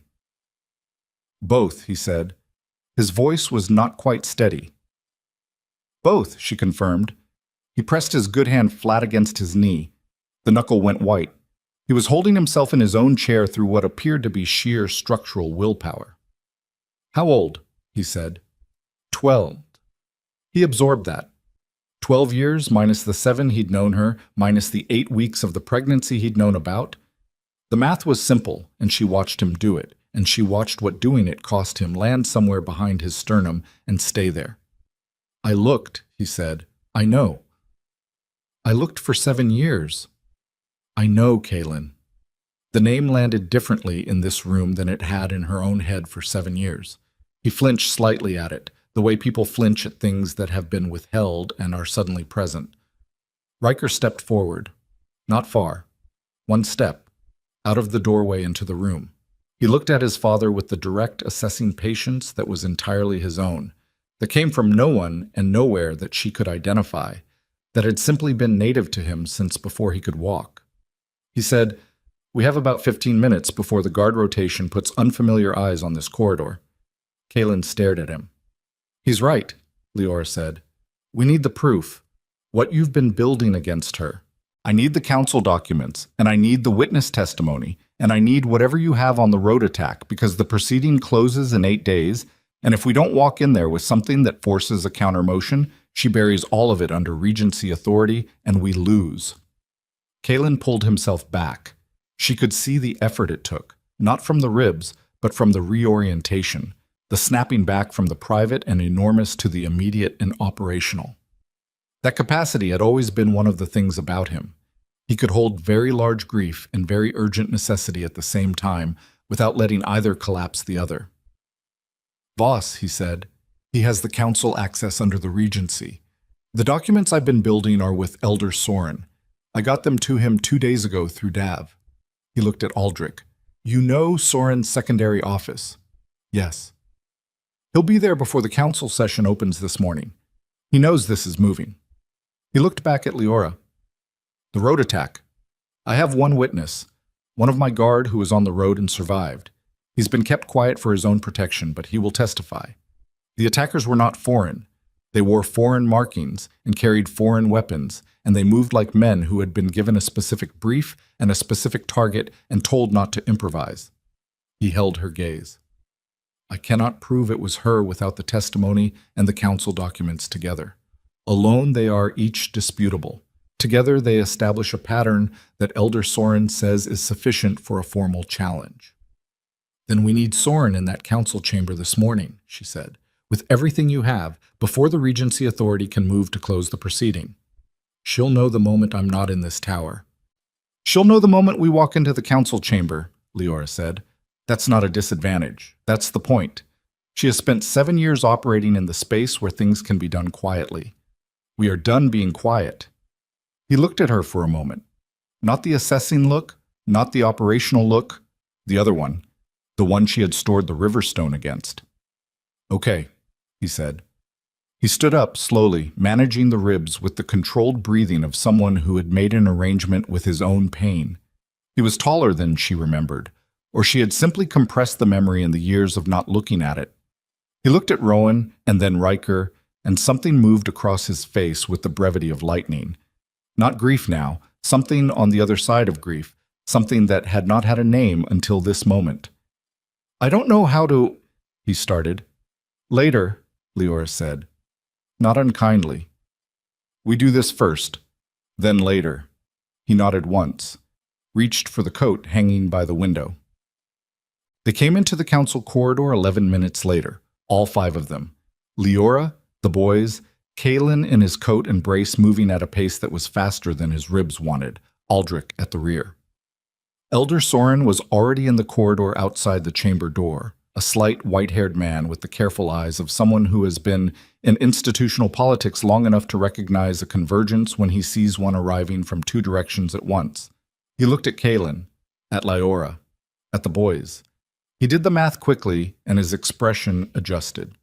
Speaker 1: Both, he said. His voice was not quite steady. Both, she confirmed. He pressed his good hand flat against his knee. The knuckle went white. He was holding himself in his own chair through what appeared to be sheer structural willpower. How old? He said. 12. He absorbed that. 12 years minus the 7 he'd known her, minus the 8 weeks of the pregnancy he'd known about. The math was simple, and she watched him do it, and she watched what doing it cost him land somewhere behind his sternum and stay there. I looked, he said. I know. I looked for 7 years. I know, Kaylin. The name landed differently in this room than it had in her own head for 7 years. He flinched slightly at it, the way people flinch at things that have been withheld and are suddenly present. Riker stepped forward. Not far. 1 step. Out of the doorway into the room. He looked at his father with the direct, assessing patience that was entirely his own, that came from no one and nowhere that she could identify, that had simply been native to him since before he could walk. He said, "We have about 15 minutes before the guard rotation puts unfamiliar eyes on this corridor." Kaylin stared at him. "He's right," Leora said. "We need the proof. What you've been building against her. I need the council documents, and I need the witness testimony, and I need whatever you have on the road attack, because the proceeding closes in 8 days, and if we don't walk in there with something that forces a counter-motion, she buries all of it under Regency authority, and we lose." Kaylin pulled himself back. She could see the effort it took, not from the ribs, but from the reorientation, the snapping back from the private and enormous to the immediate and operational. That capacity had always been one of the things about him. He could hold very large grief and very urgent necessity at the same time without letting either collapse the other. "Boss," he said, "he has the council access under the Regency. The documents I've been building are with Elder Soren. I got them to him 2 days ago through Dav." He looked at Aldrich. "You know Soren's secondary office?" "Yes." "He'll be there before the council session opens this morning. He knows this is moving." He looked back at Leora. "The road attack. I have one witness, one of my guard who was on the road and survived. He's been kept quiet for his own protection, but he will testify. The attackers were not foreign. They wore foreign markings and carried foreign weapons, and they moved like men who had been given a specific brief and a specific target and told not to improvise." He held her gaze. "I cannot prove it was her without the testimony and the council documents together. Alone they are each disputable. Together they establish a pattern that Elder Soren says is sufficient for a formal challenge." "Then we need Soren in that council chamber this morning," she said, "with everything you have, before the Regency authority can move to close the proceeding. She'll know the moment I'm not in this tower." "She'll know the moment we walk into the council chamber," Leora said. "That's not a disadvantage. That's the point. She has spent 7 years operating in the space where things can be done quietly. We are done being quiet." He looked at her for a moment. Not the assessing look, not the operational look, the other one, the one she had stored the Riverstone against. "Okay," he said. He stood up slowly, managing the ribs with the controlled breathing of someone who had made an arrangement with his own pain. He was taller than she remembered, or she had simply compressed the memory in the years of not looking at it. He looked at Rowan and then Riker, and something moved across his face with the brevity of lightning. Not grief now, something on the other side of grief, something that had not had a name until this moment. "I don't know how to—" he started. "Later," Leora said. Not unkindly. "We do this first, then later." He nodded once, reached for the coat hanging by the window. They came into the council corridor 11 minutes later, all 5 of them. Leora, the boys, Kaylin in his coat and brace moving at a pace that was faster than his ribs wanted, Aldrich at the rear. Elder Soren was already in the corridor outside the chamber door, a slight, white-haired man with the careful eyes of someone who has been in institutional politics long enough to recognize a convergence when he sees one arriving from 2 directions at once. He looked at Kaylin, at Leora, at the boys. He did the math quickly, and his expression adjusted.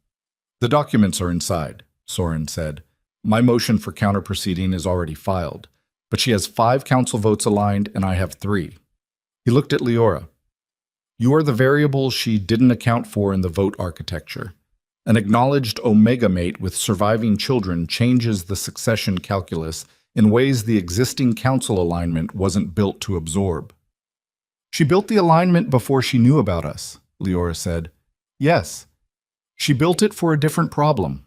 Speaker 1: "The documents are inside," Soren said. "My motion for counter-proceeding is already filed. but she has 5 council votes aligned and I have 3. He looked at Leora. You are the variable she didn't account for in the vote architecture. An acknowledged omega mate with surviving children changes the succession calculus in ways the existing council alignment wasn't built to absorb. She built the alignment before she knew about us, Leora said. Yes. She built it for a different problem.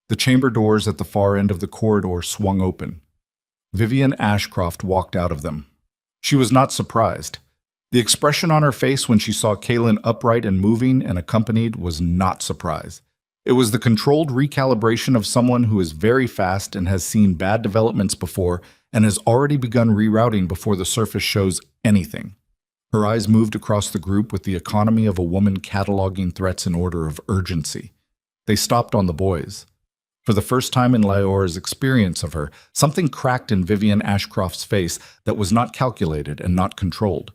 Speaker 1: The chamber doors at the far end of the corridor swung open. Vivian Ashcroft walked out of them. She was not surprised. The expression on her face when she saw Kaylin upright and moving and accompanied was not surprise. It was the controlled recalibration of someone who is very fast and has seen bad developments before and has already begun rerouting before the surface shows anything. Her eyes moved across the group with the economy of a woman cataloging threats in order of urgency. They stopped on the boys. For the first time in Leora's experience of her, something cracked in Vivian Ashcroft's face that was not calculated and not controlled.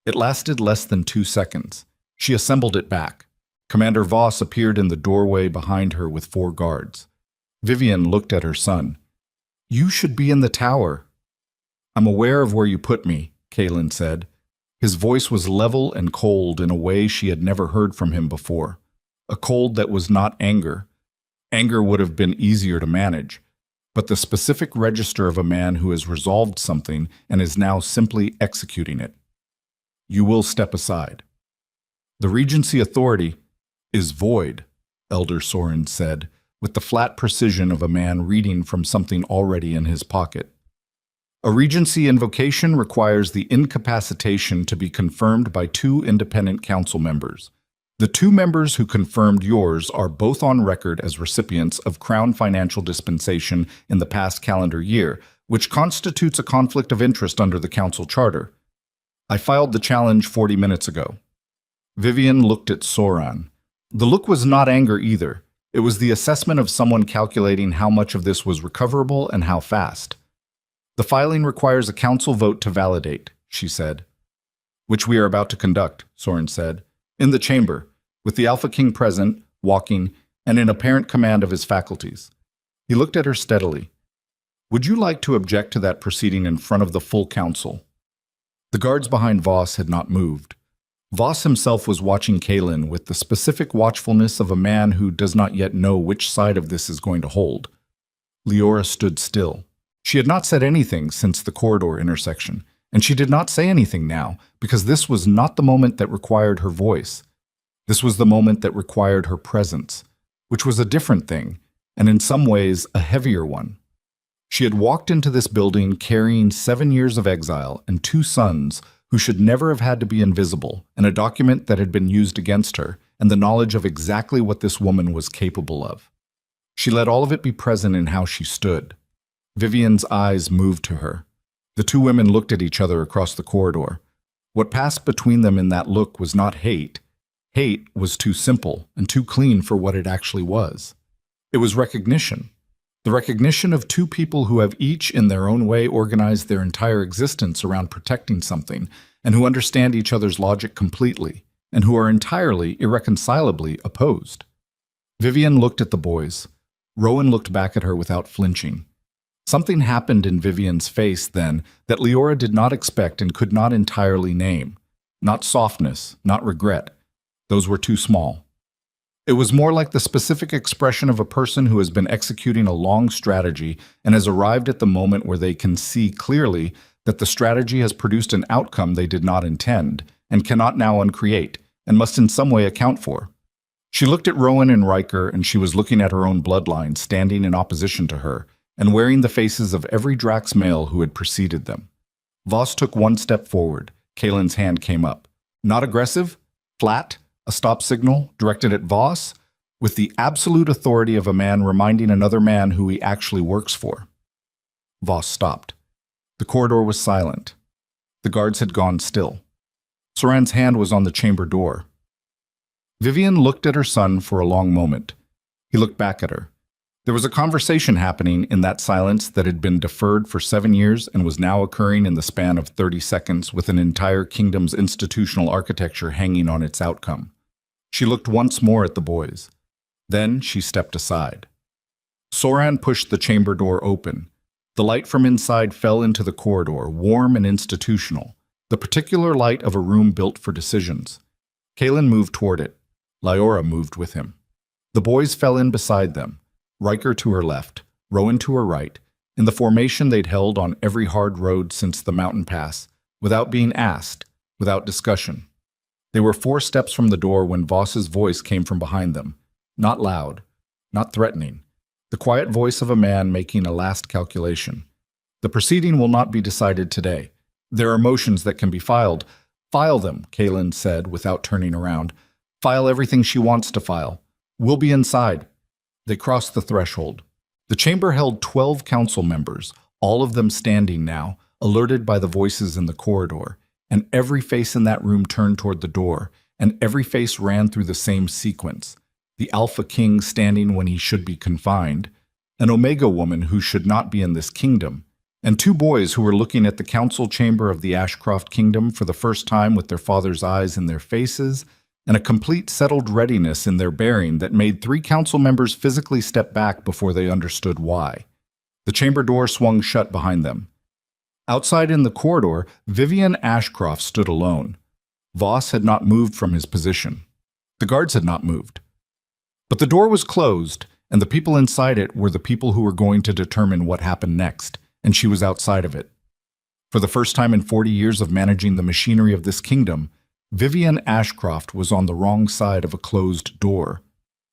Speaker 1: It lasted less than 2 seconds. She assembled it back. Commander Voss appeared in the doorway behind her with 4 guards. Vivian looked at her son. You should be in the tower. I'm aware of where you put me, Kaylin said. His voice was level and cold in a way she had never heard from him before. A cold that was not anger. Anger would have been easier to manage, but the specific register of a man who has resolved something and is now simply executing it. You will step aside. The Regency authority is void, Elder Soren said, with the flat precision of a man reading from something already in his pocket. A Regency invocation requires the incapacitation to be confirmed by 2 independent council members. The 2 members who confirmed yours are both on record as recipients of Crown financial dispensation in the past calendar year, which constitutes a conflict of interest under the council charter. I filed the challenge 40 minutes ago. Vivian looked at Soran. The look was not anger either. It was the assessment of someone calculating how much of this was recoverable and how fast. The filing requires a council vote to validate, she said. Which we are about to conduct, Soren said. In the chamber, with the Alpha King present, walking, and in apparent command of his faculties. He looked at her steadily. Would you like to object to that proceeding in front of the full council? The guards behind Voss had not moved. Voss himself was watching Kaylin with the specific watchfulness of a man who does not yet know which side of this is going to hold. Leora stood still. She had not said anything since the corridor intersection, and she did not say anything now, because this was not the moment that required her voice. This was the moment that required her presence, which was a different thing, and in some ways a heavier one. She had walked into this building carrying 7 years of exile and 2 sons who should never have had to be invisible, and a document that had been used against her, and the knowledge of exactly what this woman was capable of. She let all of it be present in how she stood. Vivian's eyes moved to her. The 2 women looked at each other across the corridor. What passed between them in that look was not hate. Hate was too simple and too clean for what it actually was. It was recognition. The recognition of 2 people who have each in their own way organized their entire existence around protecting something, and who understand each other's logic completely, and who are entirely, irreconcilably opposed. Vivian looked at the boys. Rowan looked back at her without flinching. Something happened in Vivian's face then that Leora did not expect and could not entirely name. Not softness, not regret. Those were too small. It was more like the specific expression of a person who has been executing a long strategy and has arrived at the moment where they can see clearly that the strategy has produced an outcome they did not intend and cannot now uncreate and must in some way account for. She looked at Rowan and Riker, and she was looking at her own bloodline standing in opposition to her and wearing the faces of every Drax male who had preceded them. Voss took 1 step forward. Kaylin's hand came up. Not aggressive, flat, a stop signal directed at Voss, with the absolute authority of a man reminding another man who he actually works for. Voss stopped. The corridor was silent. The guards had gone still. Soran's hand was on the chamber door. Vivian looked at her son for a long moment. He looked back at her. There was a conversation happening in that silence that had been deferred for 7 years and was now occurring in the span of 30 seconds with an entire kingdom's institutional architecture hanging on its outcome. She looked once more at the boys. Then she stepped aside. Soran pushed the chamber door open. The light from inside fell into the corridor, warm and institutional, the particular light of a room built for decisions. Kalen moved toward it. Lyora moved with him. The boys fell in beside them, Riker to her left, Rowan to her right, in the formation they'd held on every hard road since the mountain pass, without being asked, without discussion. They were 4 steps from the door when Voss's voice came from behind them, not loud, not threatening, the quiet voice of a man making a last calculation. The proceeding will not be decided today. There are motions that can be filed. File them, Kalen said without turning around. File everything she wants to file. We'll be inside. They crossed the threshold. The chamber held 12 council members, all of them standing now, alerted by the voices in the corridor, and every face in that room turned toward the door, and every face ran through the same sequence. The Alpha King standing when he should be confined, an Omega woman who should not be in this kingdom, and 2 boys who were looking at the council chamber of the Ashcroft Kingdom for the first time with their father's eyes in their faces, and a complete settled readiness in their bearing that made 3 council members physically step back before they understood why. The chamber door swung shut behind them. Outside in the corridor, Vivian Ashcroft stood alone. Voss had not moved from his position. The guards had not moved. But the door was closed, and the people inside it were the people who were going to determine what happened next, and she was outside of it. For the first time in 40 years of managing the machinery of this kingdom, Vivian Ashcroft was on the wrong side of a closed door.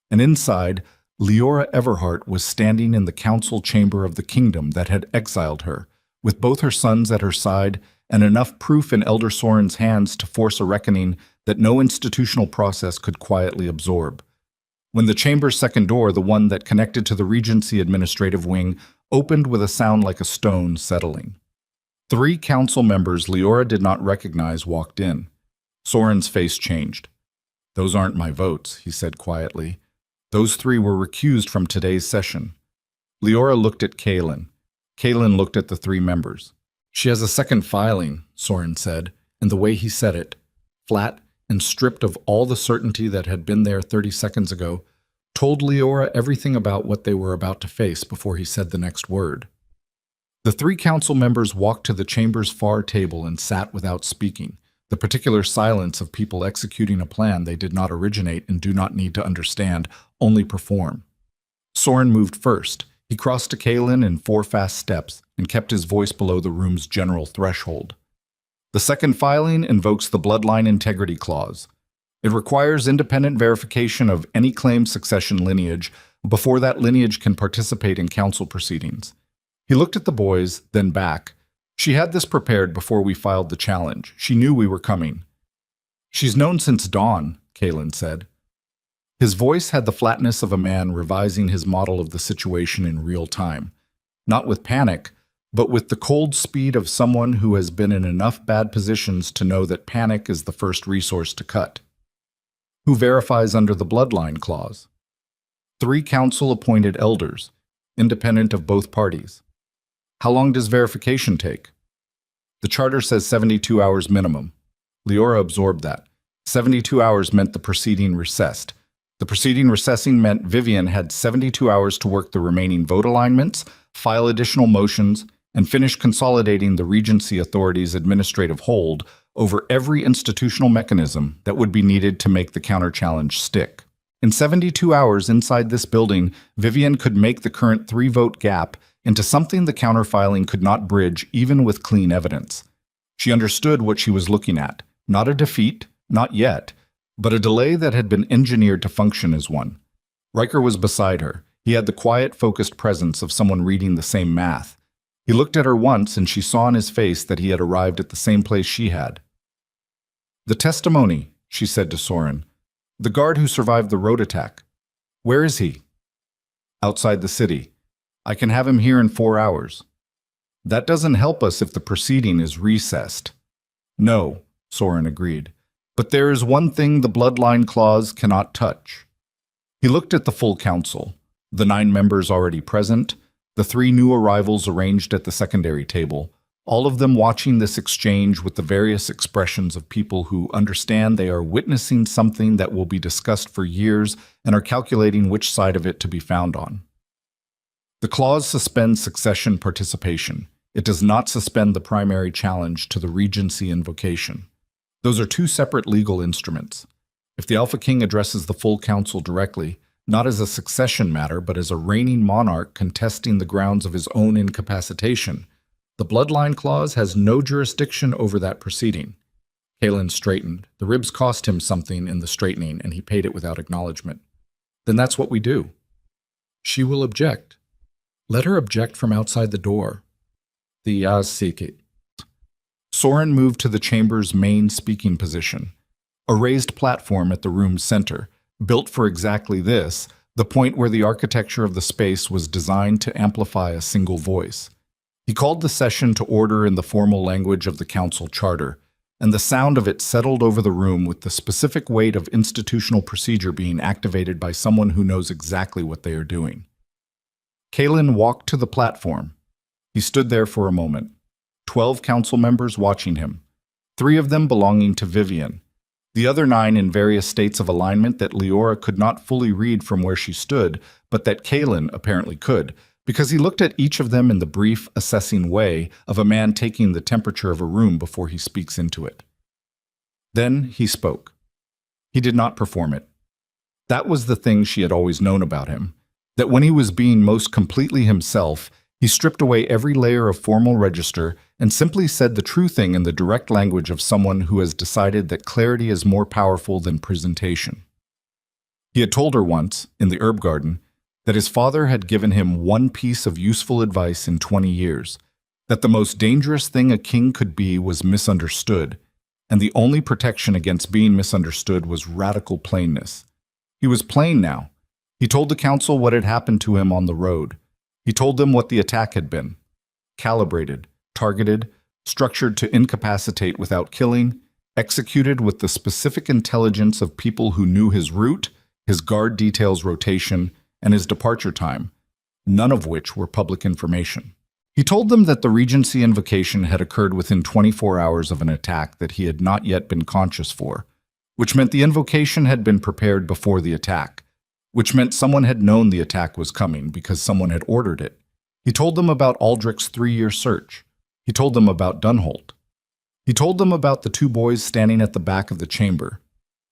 Speaker 1: And inside, Lyora Everhart was standing in the council chamber of the kingdom that had exiled her, with both her sons at her side and enough proof in Elder Soren's hands to force a reckoning that no institutional process could quietly absorb. When the chamber's second door, the one that connected to the Regency administrative wing, opened with a sound like a stone settling. 3 council members Lyora did not recognize walked in. Soren's face changed. "Those aren't my votes," he said quietly. "Those 3 were recused from today's session." Lyora looked at Kalen. Kalen looked at the 3 members. "She has a second filing," Soren said, and the way he said it, flat and stripped of all the certainty that had been there 30 seconds ago, told Lyora everything about what they were about to face before he said the next word. The 3 council members walked to the chamber's far table and sat without speaking, the particular silence of people executing a plan they did not originate and do not need to understand, only perform. Soren moved first. He crossed to Kalen in 4 fast steps and kept his voice below the room's general threshold. The second filing invokes the Bloodline Integrity Clause. It requires independent verification of any claimed succession lineage before that lineage can participate in council proceedings. He looked at the boys, then back. "She had this prepared before we filed the challenge. She knew we were coming." "She's known since dawn," Kalen said. His voice had the flatness of a man revising his model of the situation in real time, not with panic, but with the cold speed of someone who has been in enough bad positions to know that panic is the first resource to cut. "Who verifies under the Bloodline Clause?" 3 council-appointed elders, independent of both parties. "How long does verification take?" "The charter says 72 hours minimum." Lyora absorbed that. 72 hours meant the proceeding recessed. The proceeding recessing meant Vivian had 72 hours to work the remaining vote alignments, file additional motions, and finish consolidating the Regency Authority's administrative hold over every institutional mechanism that would be needed to make the counter-challenge stick. In 72 hours inside this building, Vivian could make the current 3-vote gap into something the counterfiling could not bridge even with clean evidence. She understood what she was looking at, not a defeat, not yet, but a delay that had been engineered to function as one. Riker was beside her. He had the quiet, focused presence of someone reading the same math. He looked at her once and she saw in his face that he had arrived at the same place she had. "The testimony," she said to Soren. "The guard who survived the road attack. Where is he?" "Outside the city. I can have him here in 4 hours." "That doesn't help us if the proceeding is recessed." "No," Soren agreed. "But there is one thing the Bloodline Clause cannot touch." He looked at the full council, the 9 members already present, the 3 new arrivals arranged at the secondary table, all of them watching this exchange with the various expressions of people who understand they are witnessing something that will be discussed for years and are calculating which side of it to be found on. The clause suspends succession participation. It does not suspend the primary challenge to the regency invocation. Those are two separate legal instruments. If the Alpha King addresses the full council directly, not as a succession matter, but as a reigning monarch contesting the grounds of his own incapacitation, the bloodline clause has no jurisdiction over that proceeding. Kalen straightened. The ribs cost him something in the straightening, and he paid it without acknowledgement. Then that's what we do. She will object. Let her object from outside the door. The Yazsiki. Soren moved to the chamber's main speaking position, a raised platform at the room's center, built for exactly this, the point where the architecture of the space was designed to amplify a single voice. He called the session to order in the formal language of the council charter, and the sound of it settled over the room with the specific weight of institutional procedure being activated by someone who knows exactly what they are doing. Kalen walked to the platform. He stood there for a moment, 12 council members watching him, 3 of them belonging to Vivian, the other 9 in various states of alignment that Leora could not fully read from where she stood, but that Kalen apparently could, because he looked at each of them in the brief, assessing way of a man taking the temperature of a room before he speaks into it. Then he spoke. He did not perform it. That was the thing she had always known about him, that when he was being most completely himself, he stripped away every layer of formal register and simply said the true thing in the direct language of someone who has decided that clarity is more powerful than presentation. He had told her once, in the herb garden, that his father had given him one piece of useful advice in 20 years, that the most dangerous thing a king could be was misunderstood, and the only protection against being misunderstood was radical plainness. He was plain now. He told the council what had happened to him on the road. He told them what the attack had been. Calibrated, targeted, structured to incapacitate without killing, executed with the specific intelligence of people who knew his route, his guard details rotation, and his departure time, none of which were public information. He told them that the Regency invocation had occurred within 24 hours of an attack that he had not yet been conscious for, which meant the invocation had been prepared before the attack, which meant someone had known the attack was coming because someone had ordered it. He told them about Aldrich's 3-year search. He told them about Dunholt. He told them about the 2 boys standing at the back of the chamber.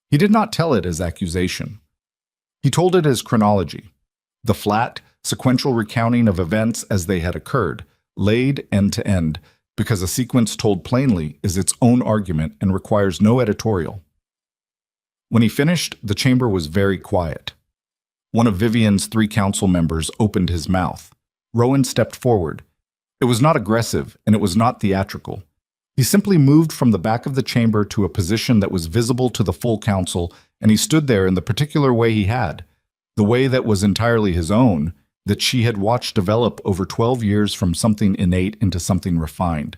Speaker 1: He did not tell it as accusation. He told it as chronology, the flat, sequential recounting of events as they had occurred, laid end to end, because a sequence told plainly is its own argument and requires no editorial. When he finished, the chamber was very quiet. One of Vivian's 3 council members opened his mouth. Rowan stepped forward. It was not aggressive, and it was not theatrical. He simply moved from the back of the chamber to a position that was visible to the full council, and he stood there in the particular way he had, the way that was entirely his own, that she had watched develop over 12 years from something innate into something refined.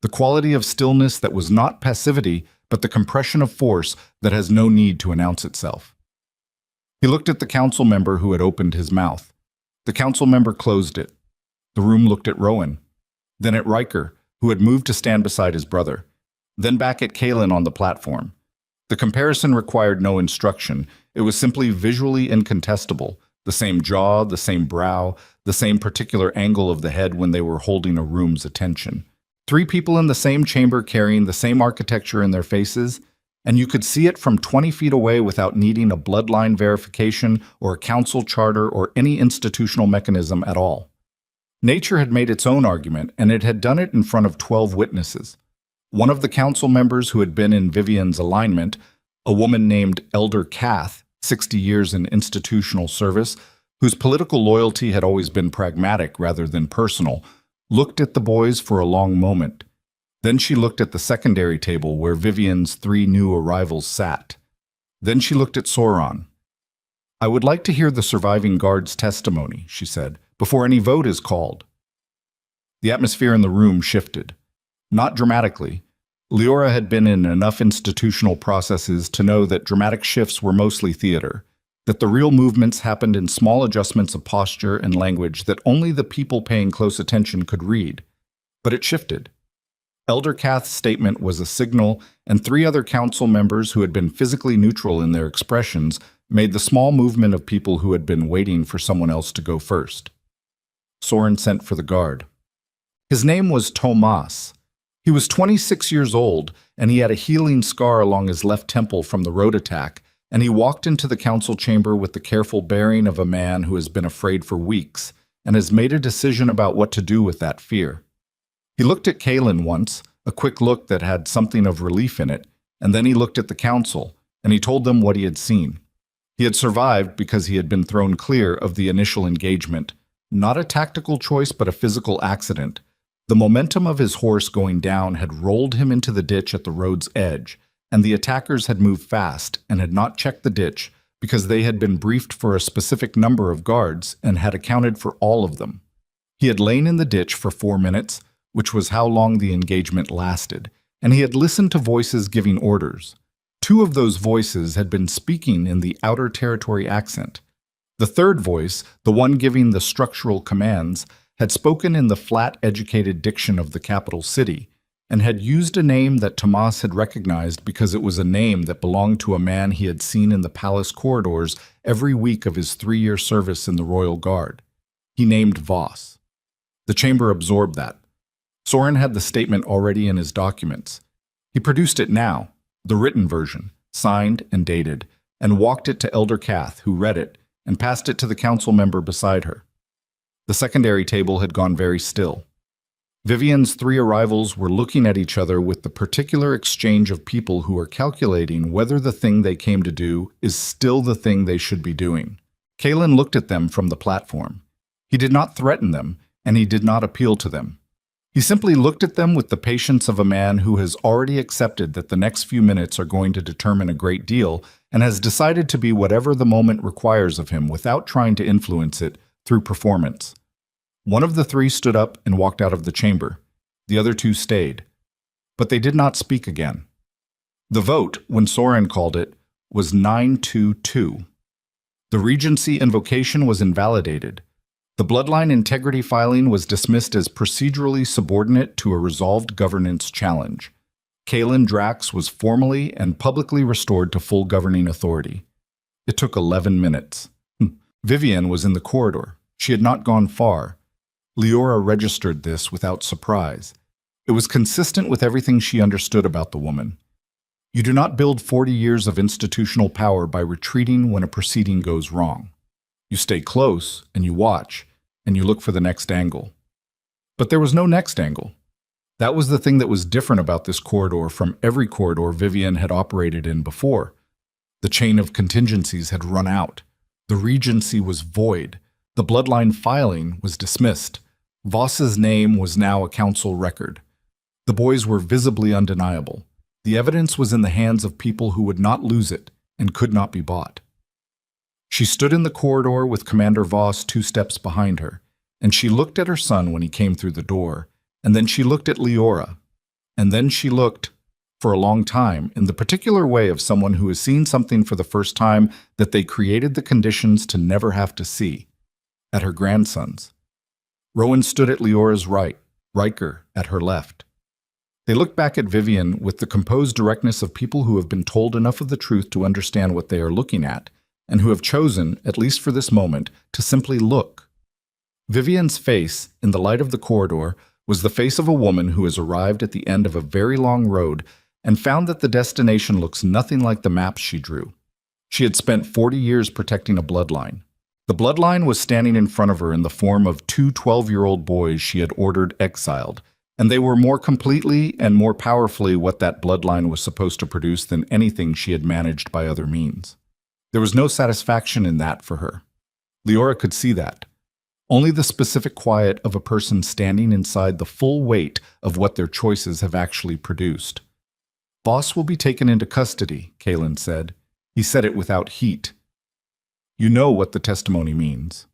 Speaker 1: The quality of stillness that was not passivity, but the compression of force that has no need to announce itself. He looked at the council member who had opened his mouth. The council member closed it. The room looked at Rowan, then at Riker, who had moved to stand beside his brother, then back at Kalen on the platform. The comparison required no instruction. It was simply visually incontestable, the same jaw, the same brow, the same particular angle of the head when they were holding a room's attention. 3 people in the same chamber carrying the same architecture in their faces, and you could see it from 20 feet away without needing a bloodline verification or a council charter or any institutional mechanism at all. Nature had made its own argument, and it had done it in front of 12 witnesses. One of the council members who had been in Vivian's alignment, a woman named Elder Kath, 60 years in institutional service, whose political loyalty had always been pragmatic rather than personal, looked at the boys for a long moment. Then she looked at the secondary table where Vivian's 3 new arrivals sat. Then she looked at Sauron. "I would like to hear the surviving guard's testimony," she said, "before any vote is called." The atmosphere in the room shifted. Not dramatically. Leora had been in enough institutional processes to know that dramatic shifts were mostly theater, that the real movements happened in small adjustments of posture and language that only the people paying close attention could read. But it shifted. Elder Kath's statement was a signal, and 3 other council members who had been physically neutral in their expressions made the small movement of people who had been waiting for someone else to go first. Soren sent for the guard. His name was Tomas. He was 26 years old, and he had a healing scar along his left temple from the road attack, and he walked into the council chamber with the careful bearing of a man who has been afraid for weeks and has made a decision about what to do with that fear. He looked at Kaelin once, a quick look that had something of relief in it, and then he looked at the council, and he told them what he had seen. He had survived because he had been thrown clear of the initial engagement, not a tactical choice but a physical accident. The momentum of his horse going down had rolled him into the ditch at the road's edge, and the attackers had moved fast and had not checked the ditch because they had been briefed for a specific number of guards and had accounted for all of them. He had lain in the ditch for 4 minutes, which was how long the engagement lasted, and he had listened to voices giving orders. 2 of those voices had been speaking in the outer territory accent. The third voice, the one giving the structural commands, had spoken in the flat, educated diction of the capital city, and had used a name that Tomas had recognized because it was a name that belonged to a man he had seen in the palace corridors every week of his 3-year service in the Royal Guard. He named Voss. The chamber absorbed that. Soren had the statement already in his documents. He produced it now, the written version, signed and dated, and walked it to Elder Kath, who read it, and passed it to the council member beside her. The secondary table had gone very still. Vivian's 3 arrivals were looking at each other with the particular exchange of people who are calculating whether the thing they came to do is still the thing they should be doing. Kaelin looked at them from the platform. He did not threaten them, and he did not appeal to them. He simply looked at them with the patience of a man who has already accepted that the next few minutes are going to determine a great deal and has decided to be whatever the moment requires of him without trying to influence it through performance. One of the 3 stood up and walked out of the chamber. The other 2 stayed. But they did not speak again. The vote, when Soren called it, was 9-2-2. The Regency invocation was invalidated. The bloodline integrity filing was dismissed as procedurally subordinate to a resolved governance challenge. Kaelin Drax was formally and publicly restored to full governing authority. It took 11 minutes. Vivian was in the corridor. She had not gone far. Leora registered this without surprise. It was consistent with everything she understood about the woman. You do not build 40 years of institutional power by retreating when a proceeding goes wrong. You stay close, and you watch, and you look for the next angle. But there was no next angle. That was the thing that was different about this corridor from every corridor Vivian had operated in before. The chain of contingencies had run out. The Regency was void. The bloodline filing was dismissed. Voss's name was now a council record. The boys were visibly undeniable. The evidence was in the hands of people who would not lose it and could not be bought. She stood in the corridor with Commander Voss 2 steps behind her, and she looked at her son when he came through the door, and then she looked at Leora, and then she looked, for a long time, in the particular way of someone who has seen something for the first time that they created the conditions to never have to see, at her grandsons. Rowan stood at Leora's right, Riker at her left. They looked back at Vivian with the composed directness of people who have been told enough of the truth to understand what they are looking at, and who have chosen, at least for this moment, to simply look. Vivian's face, in the light of the corridor, was the face of a woman who has arrived at the end of a very long road and found that the destination looks nothing like the maps she drew. She had spent 40 years protecting a bloodline. The bloodline was standing in front of her in the form of 2 12-year-old boys she had ordered exiled, and they were more completely and more powerfully what that bloodline was supposed to produce than anything she had managed by other means. There was no satisfaction in that for her. Leora could see that. Only the specific quiet of a person standing inside the full weight of what their choices have actually produced. Voss will be taken into custody, Kaelin said. He said it without heat. You know what the testimony means.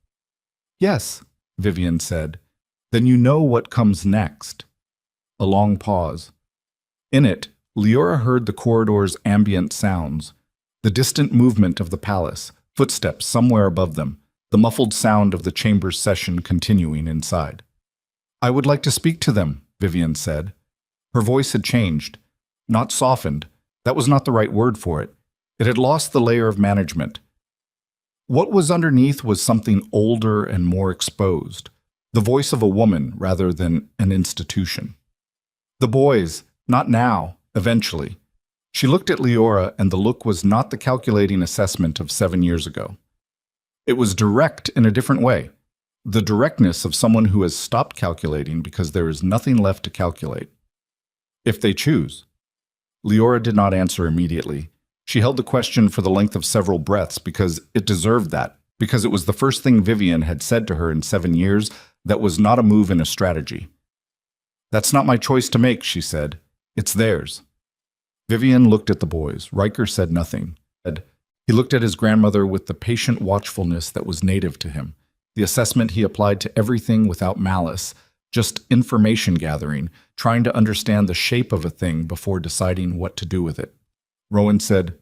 Speaker 1: Yes, Vivian said. Then you know what comes next. A long pause. In it, Leora heard the corridor's ambient sounds, the distant movement of the palace, footsteps somewhere above them, the muffled sound of the chamber's session continuing inside. I would like to speak to them, Vivian said. Her voice had changed, not softened. That was not the right word for it. It had lost the layer of management. What was underneath was something older and more exposed, the voice of a woman rather than an institution. The boys, not now, eventually. She looked at Leora, and the look was not the calculating assessment of 7 years ago. It was direct in a different way, the directness of someone who has stopped calculating because there is nothing left to calculate. If they choose. Leora did not answer immediately. She held the question for the length of several breaths because it deserved that, because it was the first thing Vivian had said to her in 7 years that was not a move in a strategy. "That's not my choice to make," she said. "It's theirs." Vivian looked at the boys. Riker said nothing. He looked at his grandmother with the patient watchfulness that was native to him, the assessment he applied to everything without malice, just information gathering, trying to understand the shape of a thing before deciding what to do with it. Rowan said,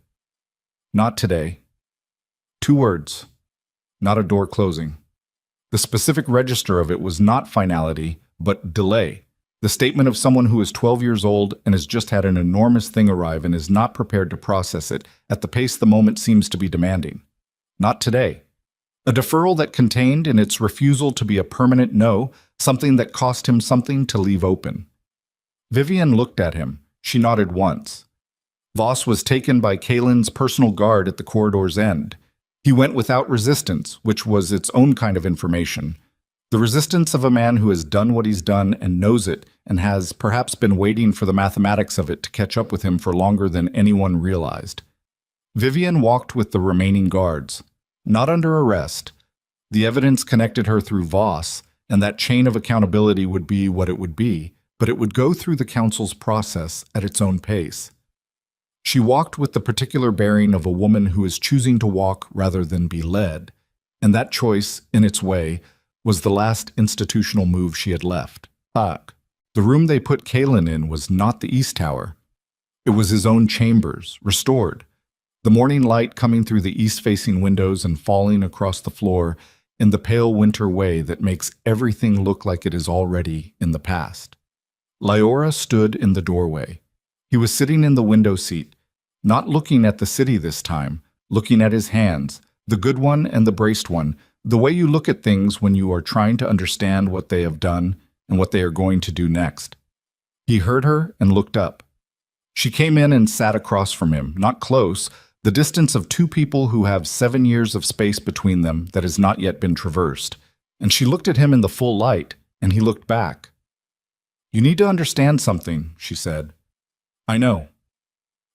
Speaker 1: "Not today." 2 words, not a door closing. The specific register of it was not finality, but delay. The statement of someone who is 12 years old and has just had an enormous thing arrive and is not prepared to process it at the pace the moment seems to be demanding. Not today. A deferral that contained in its refusal to be a permanent no, something that cost him something to leave open. Vivian looked at him. She nodded once. Voss was taken by Kalen's personal guard at the corridor's end. He went without resistance, which was its own kind of information. The resistance of a man who has done what he's done and knows it and has perhaps been waiting for the mathematics of it to catch up with him for longer than anyone realized. Vivian walked with the remaining guards, not under arrest. The evidence connected her through Voss, and that chain of accountability would be what it would be, but it would go through the council's process at its own pace. She walked with the particular bearing of a woman who is choosing to walk rather than be led, and that choice, in its way, was the last institutional move she had left. Fuck. The room they put Kalen in was not the East Tower. It was his own chambers, restored. The morning light coming through the east-facing windows and falling across the floor in the pale winter way that makes everything look like it is already in the past. Leora stood in the doorway. He was sitting in the window seat, not looking at the city this time, looking at his hands, the good one and the braced one, the way you look at things when you are trying to understand what they have done and what they are going to do next. He heard her and looked up. She came in and sat across from him, not close, the distance of 2 people who have 7 years of space between them that has not yet been traversed. And she looked at him in the full light, and he looked back. "You need to understand something," she said. "I know."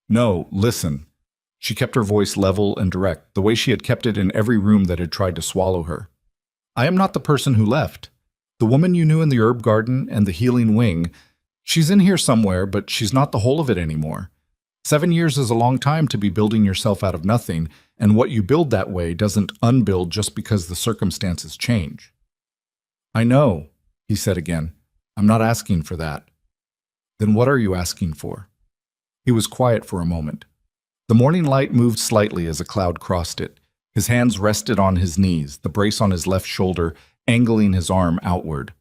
Speaker 1: "No, listen." She kept her voice level and direct, the way she had kept it in every room that had tried to swallow her. "I am not the person who left. The woman you knew in the herb garden and the healing wing, she's in here somewhere, but she's not the whole of it anymore. 7 years is a long time to be building yourself out of nothing, and what you build that way doesn't unbuild just because the circumstances change." "I know," he said again. "I'm not asking for that." "Then what are you asking for?" He was quiet for a moment. The morning light moved slightly as a cloud crossed it. His hands rested on his knees, the brace on his left shoulder, angling his arm outward.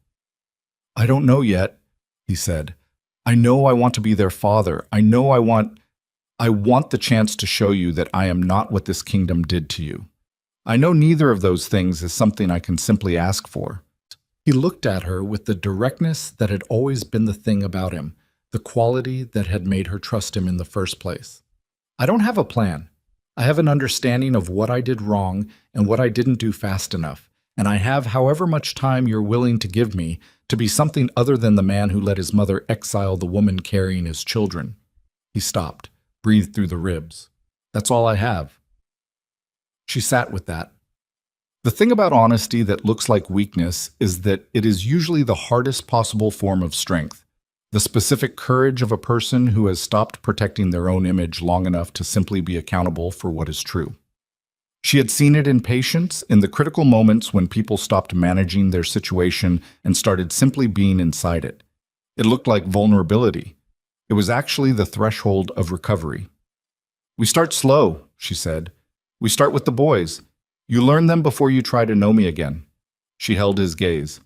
Speaker 1: "I don't know yet," he said. "I know I want to be their father. I know I want the chance to show you that I am not what this kingdom did to you. I know neither of those things is something I can simply ask for." He looked at her with the directness that had always been the thing about him, the quality that had made her trust him in the first place. "I don't have a plan. I have an understanding of what I did wrong and what I didn't do fast enough, and I have however much time you're willing to give me to be something other than the man who let his mother exile the woman carrying his children." He stopped, breathed through the ribs. "That's all I have." She sat with that. The thing about honesty that looks like weakness is that it is usually the hardest possible form of strength. The specific courage of a person who has stopped protecting their own image long enough to simply be accountable for what is true. She had seen it in patience, in the critical moments when people stopped managing their situation and started simply being inside it. It looked like vulnerability. It was actually the threshold of recovery. "We start slow," she said. "We start with the boys. You learn them before you try to know me again." She held his gaze.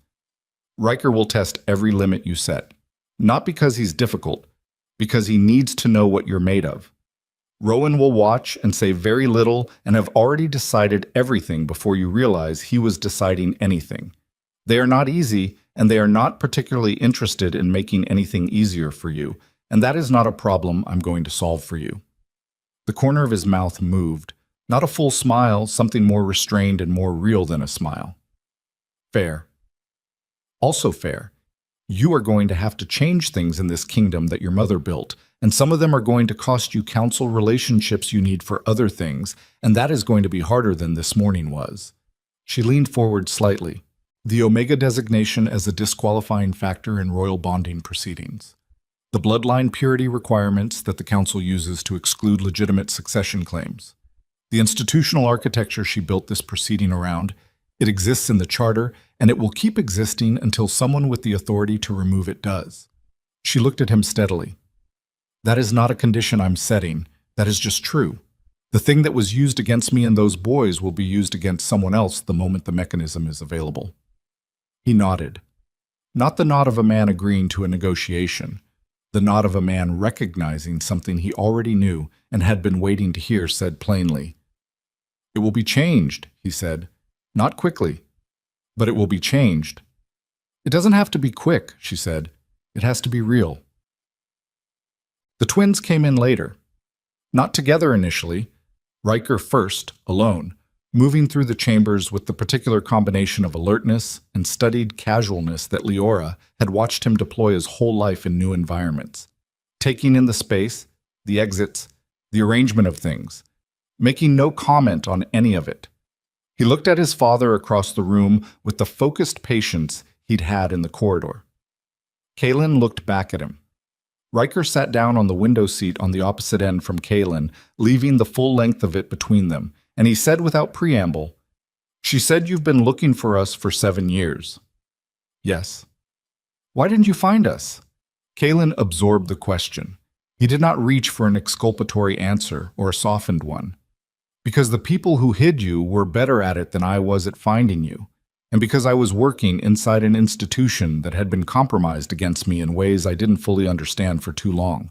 Speaker 1: "Riker will test every limit you set. Not because he's difficult, because he needs to know what you're made of. Rowan will watch and say very little and have already decided everything before you realize he was deciding anything. They are not easy, and they are not particularly interested in making anything easier for you, and that is not a problem I'm going to solve for you." The corner of his mouth moved. Not a full smile, something more restrained and more real than a smile. "Fair. Also fair. You are going to have to change things in this kingdom that your mother built, and some of them are going to cost you counsel relationships you need for other things, and that is going to be harder than this morning was." She leaned forward slightly. The Omega designation as a disqualifying factor in royal bonding proceedings. The bloodline purity requirements that the council uses to exclude legitimate succession claims. The institutional architecture she built this proceeding around. It exists in the charter, and it will keep existing until someone with the authority to remove it does. She looked at him steadily. "That is not a condition I'm setting. That is just true. The thing that was used against me and those boys will be used against someone else the moment the mechanism is available." He nodded. Not the nod of a man agreeing to a negotiation. The nod of a man recognizing something he already knew and had been waiting to hear said plainly. "It will be changed," he said. "Not quickly, but it will be changed." "It doesn't have to be quick," she said. "It has to be real." The twins came in later. Not together initially. Riker first, alone, moving through the chambers with the particular combination of alertness and studied casualness that Leora had watched him deploy his whole life in new environments, taking in the space, the exits, the arrangement of things, making no comment on any of it. He looked at his father across the room with the focused patience he'd had in the corridor. Kaylin looked back at him. Riker sat down on the window seat on the opposite end from Kaylin, leaving the full length of it between them, and he said without preamble, "She said you've been looking for us for 7 years." "Yes." "Why didn't you find us?" Kaylin absorbed the question. He did not reach for an exculpatory answer or a softened one. "Because the people who hid you were better at it than I was at finding you, and because I was working inside an institution that had been compromised against me in ways I didn't fully understand for too long."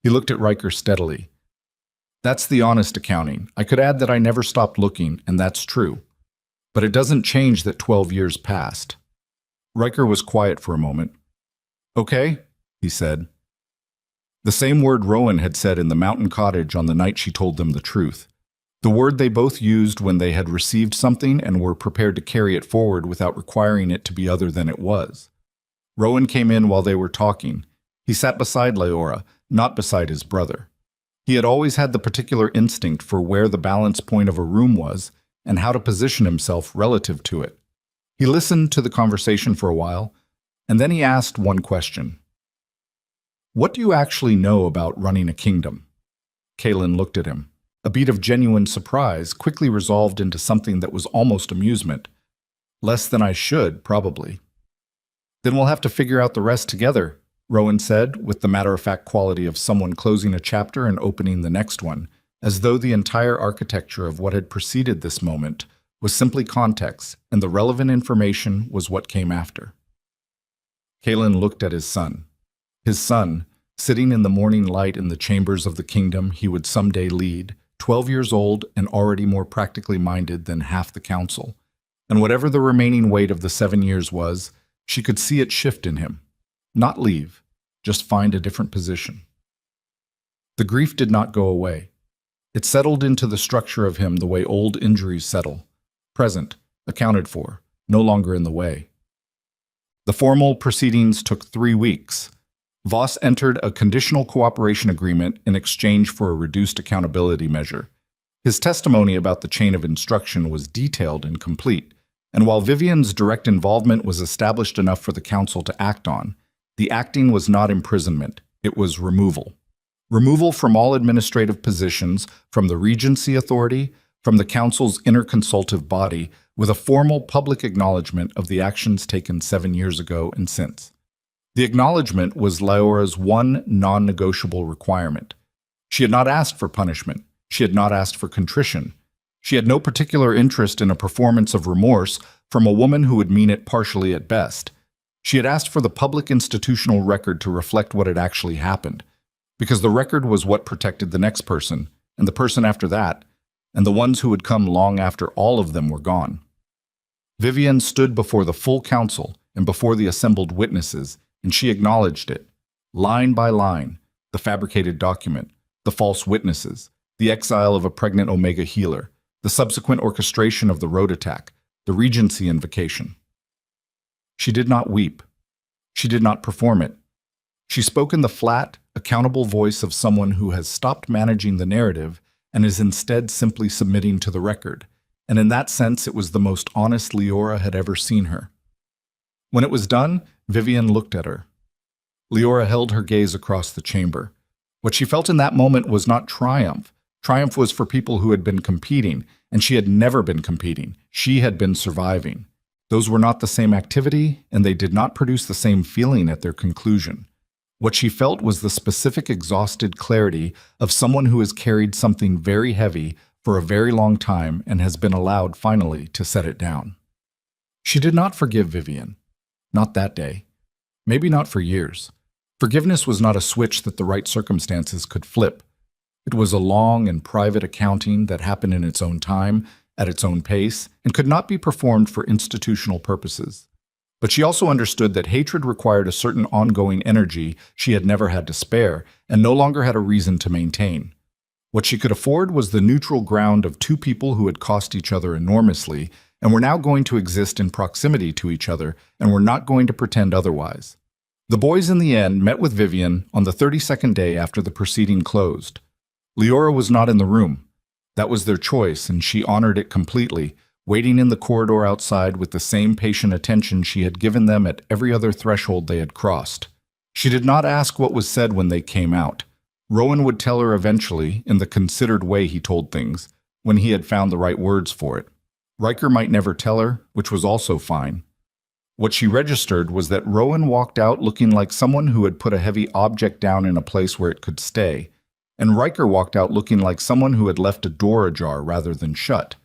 Speaker 1: He looked at Riker steadily. "That's the honest accounting. I could add that I never stopped looking, and that's true. But it doesn't change that 12 years passed." Riker was quiet for a moment. "Okay," he said. The same word Rowan had said in the mountain cottage on the night she told them the truth. The word they both used when they had received something and were prepared to carry it forward without requiring it to be other than it was. Rowan came in while they were talking. He sat beside Leora, not beside his brother. He had always had the particular instinct for where the balance point of a room was and how to position himself relative to it. He listened to the conversation for a while, and then he asked one question. "What do you actually know about running a kingdom?" Kaylin looked at him. A beat of genuine surprise quickly resolved into something that was almost amusement. "Less than I should, probably." "Then we'll have to figure out the rest together," Rowan said, with the matter-of-fact quality of someone closing a chapter and opening the next one, as though the entire architecture of what had preceded this moment was simply context, and the relevant information was what came after. Kaylin looked at his son. His son, sitting in the morning light in the chambers of the kingdom he would someday lead, 12 years old and already more practically minded than half the council. And whatever the remaining weight of the 7 years was, she could see it shift in him. Not leave, just find a different position. The grief did not go away. It settled into the structure of him the way old injuries settle. Present, accounted for, no longer in the way. The formal proceedings took 3 weeks. Voss entered a conditional cooperation agreement in exchange for a reduced accountability measure. His testimony about the chain of instruction was detailed and complete, and while Vivian's direct involvement was established enough for the council to act on, the acting was not imprisonment, it was removal. Removal from all administrative positions, from the Regency Authority, from the council's interconsultative body, with a formal public acknowledgement of the actions taken 7 years ago and since. The acknowledgement was Leora's one non-negotiable requirement. She had not asked for punishment. She had not asked for contrition. She had no particular interest in a performance of remorse from a woman who would mean it partially at best. She had asked for the public institutional record to reflect what had actually happened, because the record was what protected the next person, and the person after that, and the ones who would come long after all of them were gone. Vivian stood before the full council and before the assembled witnesses, and she acknowledged it, line by line, the fabricated document, the false witnesses, the exile of a pregnant Omega healer, the subsequent orchestration of the road attack, the Regency invocation. She did not weep. She did not perform it. She spoke in the flat, accountable voice of someone who has stopped managing the narrative and is instead simply submitting to the record, and in that sense it was the most honest Leora had ever seen her. When it was done, Vivian looked at her. Leora held her gaze across the chamber. What she felt in that moment was not triumph. Triumph was for people who had been competing, and she had never been competing. She had been surviving. Those were not the same activity, and they did not produce the same feeling at their conclusion. What she felt was the specific exhausted clarity of someone who has carried something very heavy for a very long time and has been allowed finally to set it down. She did not forgive Vivian. Not that day. Maybe not for years. Forgiveness was not a switch that the right circumstances could flip. It was a long and private accounting that happened in its own time, at its own pace, and could not be performed for institutional purposes. But she also understood that hatred required a certain ongoing energy she had never had to spare and no longer had a reason to maintain. What she could afford was the neutral ground of two people who had cost each other enormously and were now going to exist in proximity to each other and were not going to pretend otherwise. The boys in the end met with Vivian on the 32nd day after the proceeding closed. Leora was not in the room. That was their choice, and she honored it completely, waiting in the corridor outside with the same patient attention she had given them at every other threshold they had crossed. She did not ask what was said when they came out. Rowan would tell her eventually, in the considered way he told things, when he had found the right words for it. Riker might never tell her, which was also fine. What she registered was that Rowan walked out looking like someone who had put a heavy object down in a place where it could stay, and Riker walked out looking like someone who had left a door ajar rather than shut,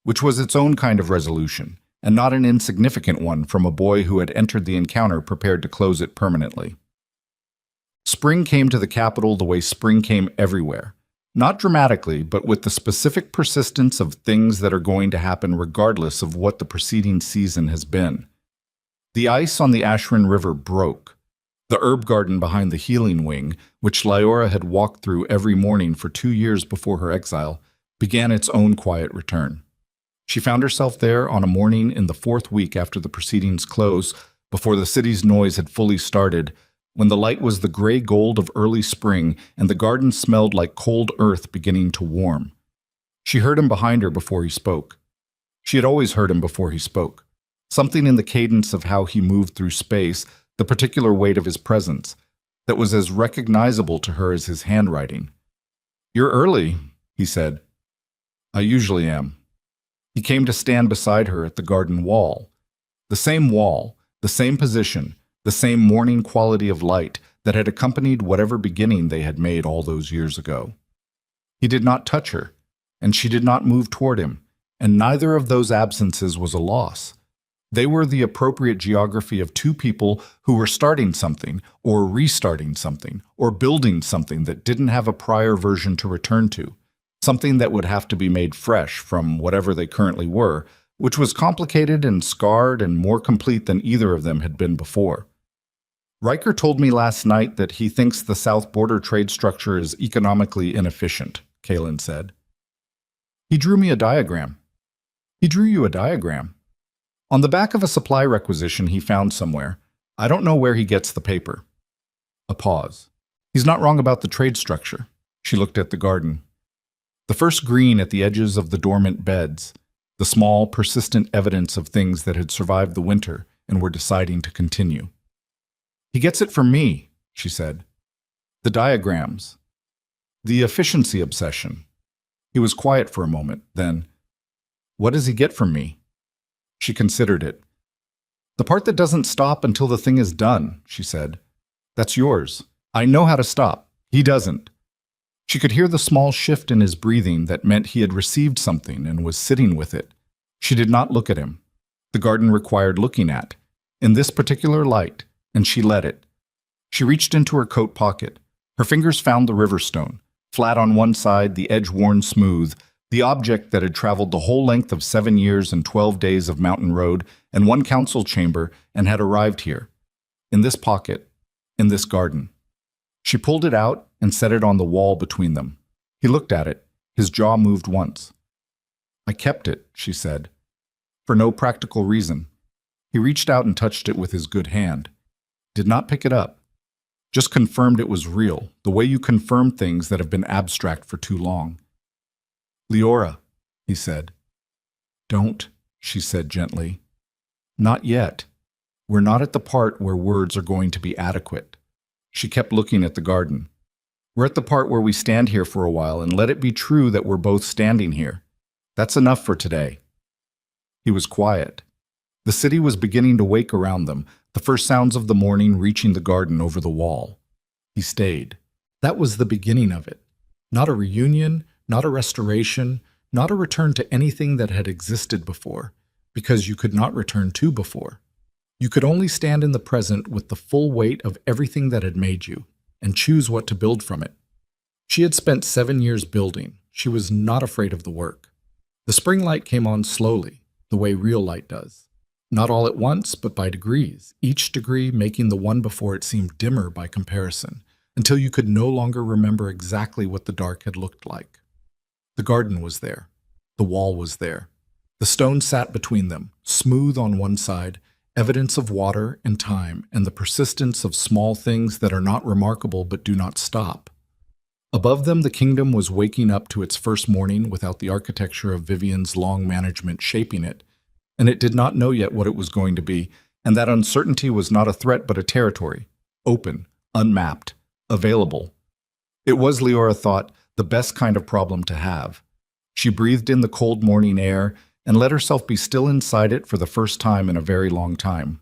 Speaker 1: which was its own kind of resolution, and not an insignificant one from a boy who had entered the encounter prepared to close it permanently. Spring came to the capital the way spring came everywhere. Not dramatically, but with the specific persistence of things that are going to happen regardless of what the preceding season has been. The ice on the Ashran River broke. The herb garden behind the healing wing, which Leora had walked through every morning for 2 years before her exile, began its own quiet return. She found herself there on a morning in the 4th week after the proceedings close, before the city's noise had fully started, when the light was the gray gold of early spring and the garden smelled like cold earth beginning to warm. She heard him behind her before he spoke. She had always heard him before he spoke. Something in the cadence of how he moved through space, the particular weight of his presence, that was as recognizable to her as his handwriting. "You're early," he said. "I usually am." He came to stand beside her at the garden wall. The same position, the same morning quality of light that had accompanied whatever beginning they had made all those years ago. He did not touch her, and she did not move toward him, and neither of those absences was a loss. They were the appropriate geography of two people who were starting something, or restarting something, or building something that didn't have a prior version to return to, something that would have to be made fresh from whatever they currently were, which was complicated and scarred and more complete than either of them had been before. Riker told me last night that he thinks the South Border trade structure is economically inefficient, Kaelin said. He drew me a diagram. He drew you a diagram. On the back of a supply requisition he found somewhere. I don't know where he gets the paper. A pause. He's not wrong about the trade structure. She looked at the garden. The first green at the edges of the dormant beds, the small, persistent evidence of things that had survived the winter and were deciding to continue. He gets it from me, she said. The diagrams. The efficiency obsession. He was quiet for a moment, then, what does he get from me? She considered it. The part that doesn't stop until the thing is done, she said. That's yours. I know how to stop. He doesn't. She could hear the small shift in his breathing that meant he had received something and was sitting with it. She did not look at him. The garden required looking at, in this particular light, and she let it. She reached into her coat pocket. Her fingers found the river stone, flat on one side, the edge worn smooth, The object that had traveled the whole length of 7 years and 12 days of mountain road and one council chamber and had arrived here, in this pocket, in this garden. She pulled it out and set it on the wall between them. He looked at it. His jaw moved once. "I kept it," she said, "for no practical reason." He reached out and touched it with his good hand. Did not pick it up. Just confirmed it was real, the way you confirm things that have been abstract for too long. "Leora," he said. "Don't," she said gently. "Not yet. We're not at the part where words are going to be adequate." She kept looking at the garden. "We're at the part where we stand here for a while and let it be true that we're both standing here. That's enough for today." He was quiet. The city was beginning to wake around them, the first sounds of the morning reaching the garden over the wall. He stayed. That was the beginning of it. Not a reunion, not a restoration, not a return to anything that had existed before, because you could not return to before. You could only stand in the present with the full weight of everything that had made you, and choose what to build from it. She had spent 7 years building. She was not afraid of the work. The spring light came on slowly, the way real light does. Not all at once, but by degrees, each degree making the one before it seem dimmer by comparison, until you could no longer remember exactly what the dark had looked like. The garden was there. The wall was there. The stone sat between them, smooth on one side, evidence of water and time and the persistence of small things that are not remarkable but do not stop. Above them, the kingdom was waking up to its first morning without the architecture of Vivian's long management shaping it, and it did not know yet what it was going to be, and that uncertainty was not a threat but a territory, open, unmapped, available. It was, Leora thought, the best kind of problem to have. She breathed in the cold morning air and let herself be still inside it for the first time in a very long time.